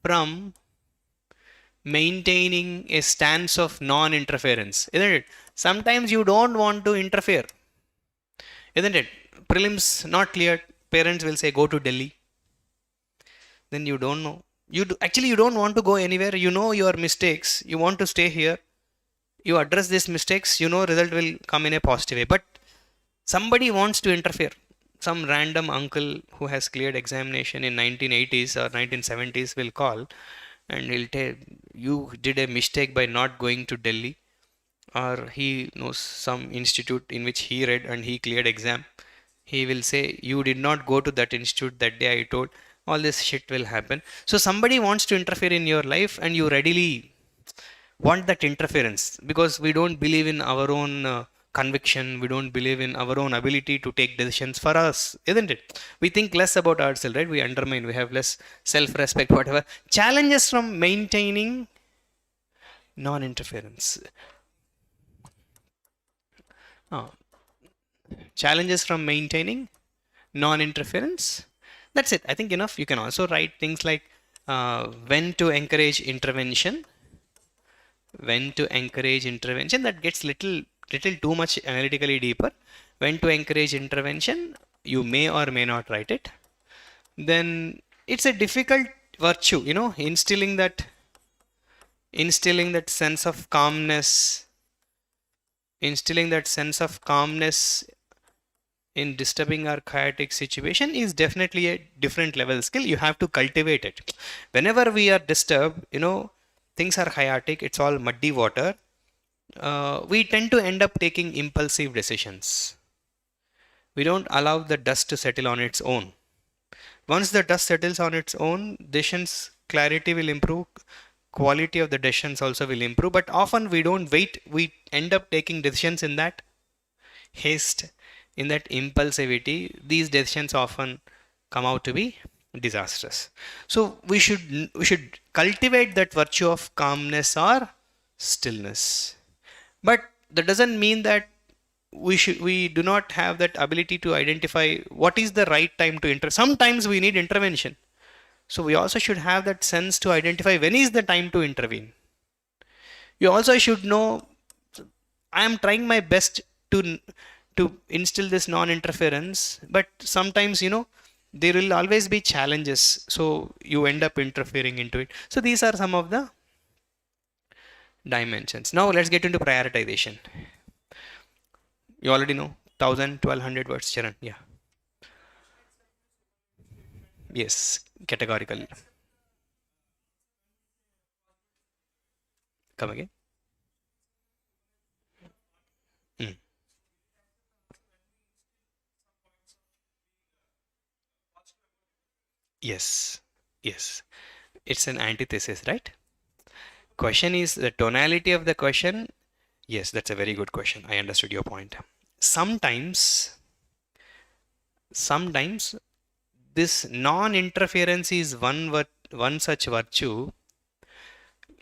from maintaining a stance of non-interference, isn't it? Sometimes you don't want to interfere, isn't it? Prelims not clear, parents will say go to Delhi. Then you don't know. Actually you don't want to go anywhere. You know your mistakes. You want to stay here. You address these mistakes. You know result will come in a positive way. But somebody wants to interfere. Some random uncle who has cleared examination in 1980s or 1970s will call and he'll tell you did a mistake by not going to Delhi, or he knows some institute in which he read and he cleared exam. He will say you did not go to that institute that day. I told all this shit will happen. So somebody wants to interfere in your life and you readily want that interference because we don't believe in our own conviction. We don't believe in our own ability to take decisions for us, isn't it? We think less about ourselves, right? We undermine, we have less self-respect, whatever. Challenges from maintaining non-interference. Challenges from maintaining non-interference. That's it. I think enough. You can also write things like when to encourage intervention. When to encourage intervention. That gets little too much analytically deeper. When to encourage intervention, you may or may not write it. Then it's a difficult virtue, you know, instilling that sense of calmness, in disturbing or chaotic situation is definitely a different level skill. You have to cultivate it. Whenever we are disturbed, you know, things are chaotic, it's all muddy water. We tend to end up taking impulsive decisions. We don't allow the dust to settle on its own. Once the dust settles on its own, decisions clarity will improve, quality of the decisions also will improve. But often we don't wait. We end up taking decisions in that haste, in that impulsivity. These decisions often come out to be disastrous. So we should cultivate that virtue of calmness or stillness. But that doesn't mean that we do not have that ability to identify what is the right time to sometimes we need intervention. So we also should have that sense to identify when is the time to intervene. You also should know, I am trying my best to instill this non-interference, but sometimes, there will always be challenges, so you end up interfering into it. So these are some of the dimensions. Now let's get into prioritization. You already know 1000, 1200 words, Charan. Yeah. Yes. Categorical. Come again. Mm. Yes. Yes. It's an antithesis, right? Question is the tonality of the question. Yes, that's a very good question. I understood your point. Sometimes this non-interference is one such virtue,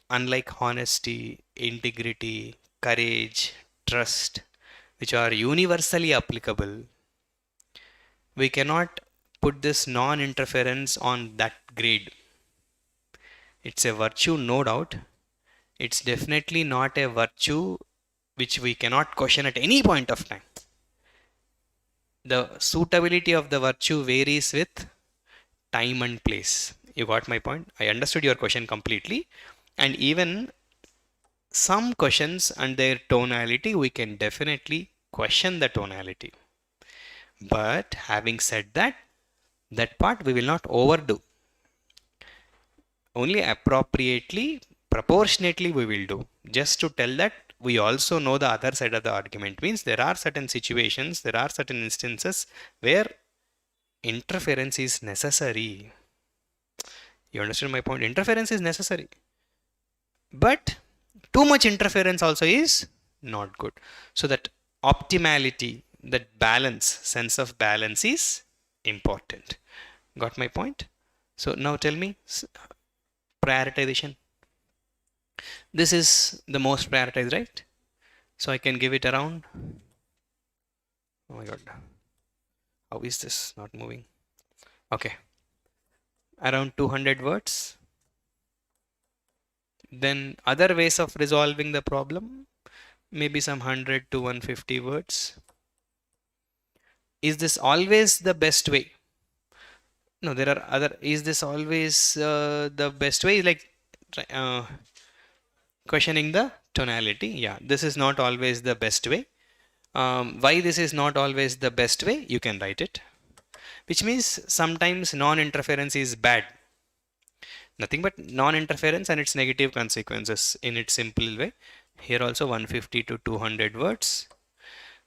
unlike honesty, integrity, courage, trust, which are universally applicable. We cannot put this non-interference on that grade. It's a virtue, no doubt. It's definitely not a virtue which we cannot question at any point of time. The suitability of the virtue varies with time and place. You got my point? I understood your question completely. And even some questions and their tonality, we can definitely question the tonality. But having said that, that part we will not overdo. Only appropriately, proportionately we will do. Just to tell that we also know the other side of the argument. Means there are certain situations, there are certain instances where interference is necessary. You understand my point? Interference is necessary. But too much interference also is not good. So that optimality, that balance, sense of balance is important. Got my point? So now tell me, prioritization. This is the most prioritized, right? So I can give it around. Oh my god. How is this not moving? Okay. Around 200 words. Then other ways of resolving the problem, maybe some 100 to 150 words. Is this always the best way? No, there are other. Is this always the best way? Like uh, questioning the tonality. Yeah, this is not always the best way. Why this is not always the best way? You can write it. Which means sometimes non-interference is bad. Nothing but non-interference and its negative consequences in its simple way. Here also 150 to 200 words.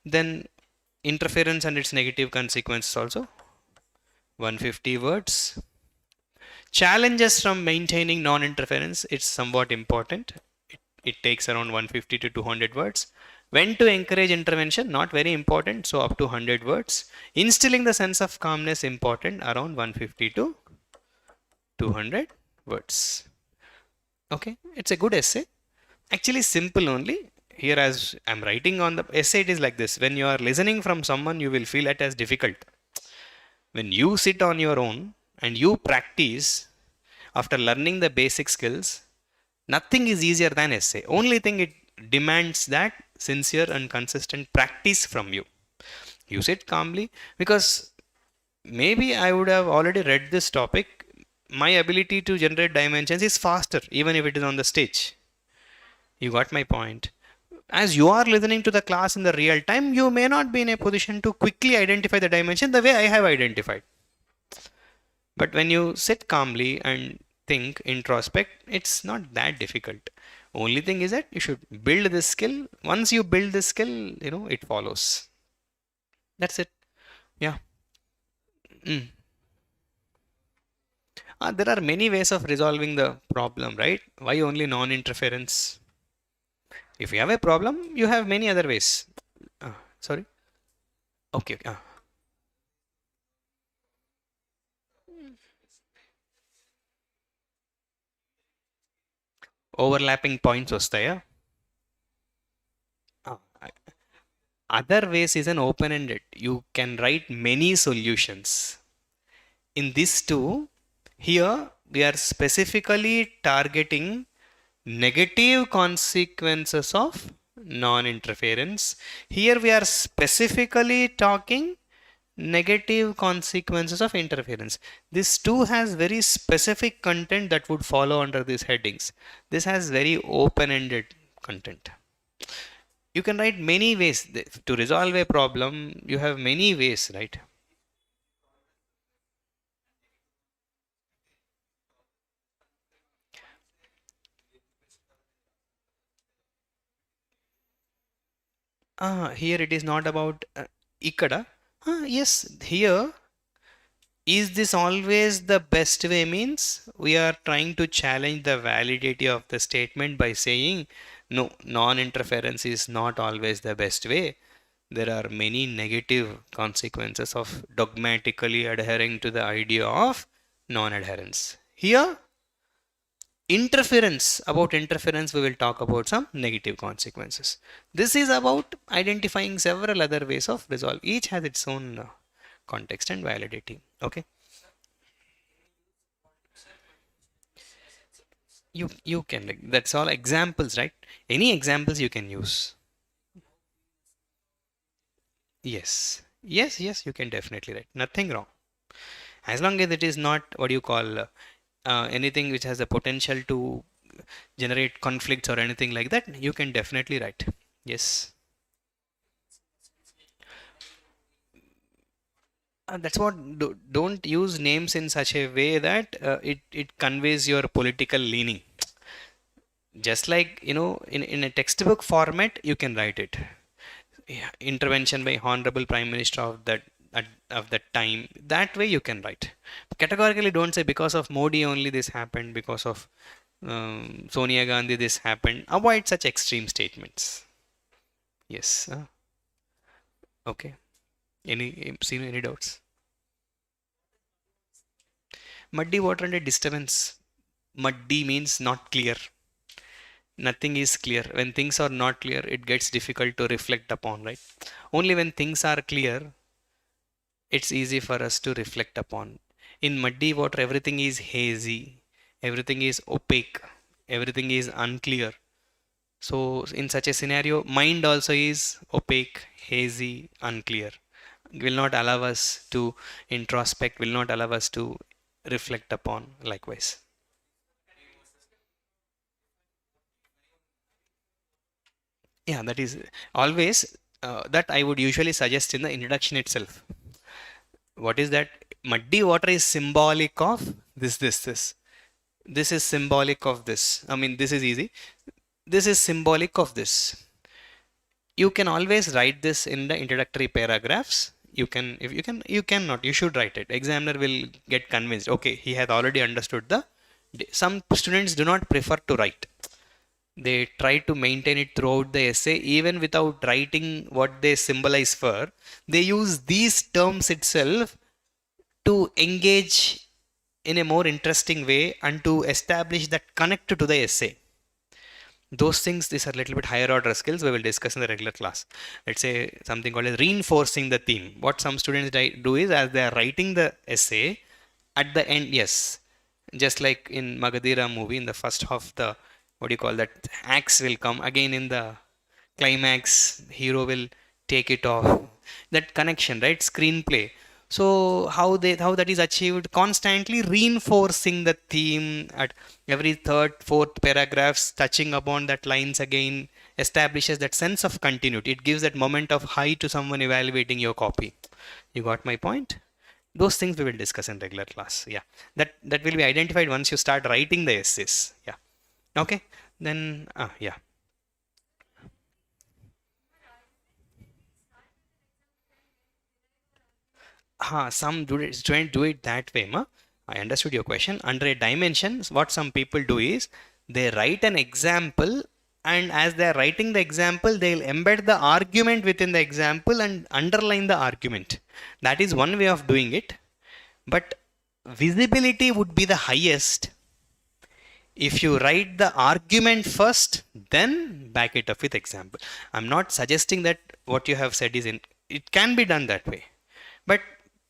Then interference and its negative consequences also 150 words. Challenges from maintaining non-interference, it's somewhat important. It takes around 150 to 200 words. When to encourage intervention, not very important, so up to 100 words. Instilling the sense of calmness, important, around 150 to 200 words. Okay, it's a good essay. Actually simple only. Here as I'm writing on the essay, it is like this. When you are listening from someone, you will feel it as difficult. When you sit on your own and you practice after learning the basic skills, nothing is easier than essay. Only thing it demands that sincere and consistent practice from you. You sit calmly because maybe I would have already read this topic. My ability to generate dimensions is faster even if it is on the stage. You got my point. As you are listening to the class in the real time, you may not be in a position to quickly identify the dimension the way I have identified. But when you sit calmly and think, introspect, it's not that difficult. Only thing is that you should build this skill. Once you build this skill, it follows. That's it. Yeah. Mm. There are many ways of resolving the problem, right? Why only non-interference? If you have a problem, you have many other ways. Sorry. Okay. Okay. Overlapping points వస్తాయా? Other ways is an open-ended. You can write many solutions. In this too, Here we are specifically targeting negative consequences of non-interference. Here we are specifically talking negative consequences of interference. This too has very specific content that would follow under these headings. This has very open-ended content. You can write many ways to resolve a problem. You have many ways, right? Here it is not about ikkada. Yes, here is this always the best way means we are trying to challenge the validity of the statement by saying no, non-interference is not always the best way. There are many negative consequences of dogmatically adhering to the idea of non-adherence. Here, about interference, we will talk about some negative consequences. This is about identifying several other ways of resolve. Each has its own context and validity. Okay. You can, like, that's all examples, right? Any examples you can use. Yes, you can definitely write, nothing wrong, as long as it is not what you call anything which has the potential to generate conflicts or anything like that. You can definitely write. Yes. That's what, don't use names in such a way that it conveys your political leaning. Just like, in a textbook format, you can write it. Yeah, intervention by honorable prime minister of that time. That way you can write. Categorically, don't say because of Modi only this happened, because of Sonia Gandhi this happened. Avoid such extreme statements. Yes. Okay. Any doubts? Muddy water and a disturbance. Muddy means not clear. Nothing is clear. When things are not clear, it gets difficult to reflect upon, right? Only when things are clear, it's easy for us to reflect upon. In muddy water, everything is hazy, everything is opaque, everything is unclear. So, in such a scenario, mind also is opaque, hazy, unclear. Will not allow us to introspect, will not allow us to reflect upon likewise. Yeah, that is always that I would usually suggest in the introduction itself. What is that? Muddy water is symbolic of this. This is symbolic of this. I mean, this is easy. This is symbolic of this. You can always write this in the introductory paragraphs. If you cannot, you should write it. Examiner will get convinced. Okay, he has already understood the. Some students do not prefer to write. They try to maintain it throughout the essay, even without writing what they symbolize for. They use these terms itself to engage in a more interesting way and to establish that connect to the essay. Those things, these are a little bit higher order skills we will discuss in the regular class. Let's say something called as reinforcing the theme. What some students do is, as they are writing the essay, at the end, yes, just like in Magadira movie, in the first half, the what do you call that, axe will come again. In the climax, hero will take it off. That connection, right? Screenplay. So how that is achieved? Constantly reinforcing the theme at every third, fourth paragraphs, touching upon that lines again, establishes that sense of continuity. It gives that moment of high to someone evaluating your copy. You got my point? Those things we will discuss in regular class. Yeah, that will be identified once you start writing the essays. Yeah. Okay. Then yeah. Some students do it that way, ma. I understood your question. Under a dimension, what some people do is they write an example, and as they are writing the example, they'll embed the argument within the example and underline the argument. That is one way of doing it. But visibility would be the highest if you write the argument first, then back it up with example. I'm not suggesting that what you have said is in. It can be done that way, but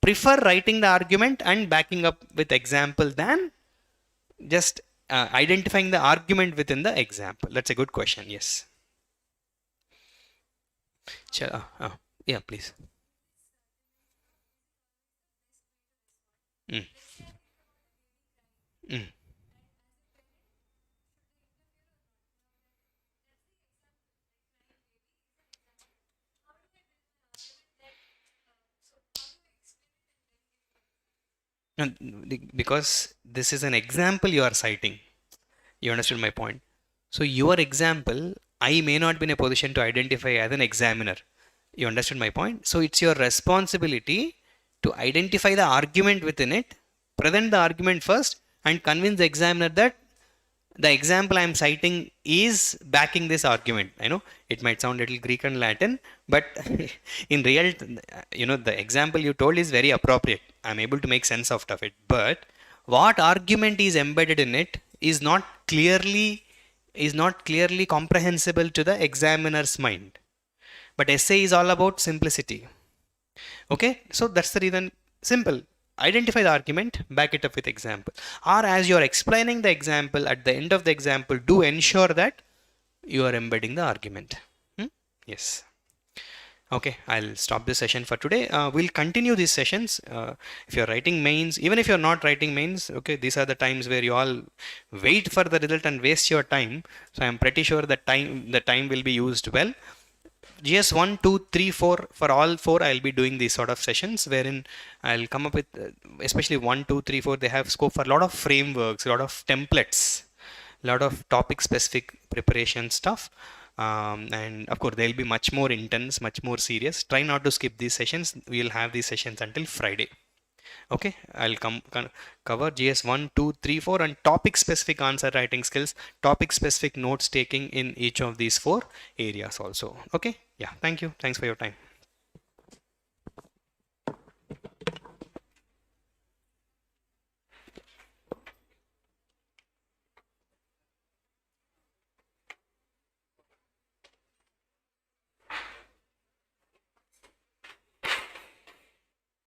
prefer writing the argument and backing up with example than just identifying the argument within the example? That's a good question. Yes. Yeah, please. Mm, mm. Because this is an example you are citing. You understood my point. So your example, I may not be in a position to identify as an examiner. You understood my point? So it's your responsibility to identify the argument within it, present the argument first, and convince the examiner that the example I'm citing is backing this argument. I know it might sound a little Greek and Latin, but in real, the example you told is very appropriate. I'm able to make sense out of it. But what argument is embedded in it is not clearly comprehensible to the examiner's mind. But essay is all about simplicity. Okay, so that's the reason. Simple. Identify the argument, back it up with example. Or as you're explaining the example, at the end of the example, do ensure that you are embedding the argument. Yes. Okay, I'll stop this session for today. We'll continue these sessions. If you're writing mains, even if you're not writing mains, okay, these are the times where you all wait for the result and waste your time. So I'm pretty sure that the time will be used well. GS 1, 2, 3, 4, for all 4 I'll be doing these sort of sessions wherein I'll come up with especially 1, 2, 3, 4, they have scope for a lot of frameworks, a lot of templates, a lot of topic specific preparation stuff, and of course they'll be much more intense, much more serious. Try not to skip these sessions. We'll have these sessions until Friday. Okay, I'll cover GS 1, 2, 3, 4 and topic specific answer writing skills, topic specific notes taking in each of these 4 areas also. Okay, yeah, thank you. Thanks for your time.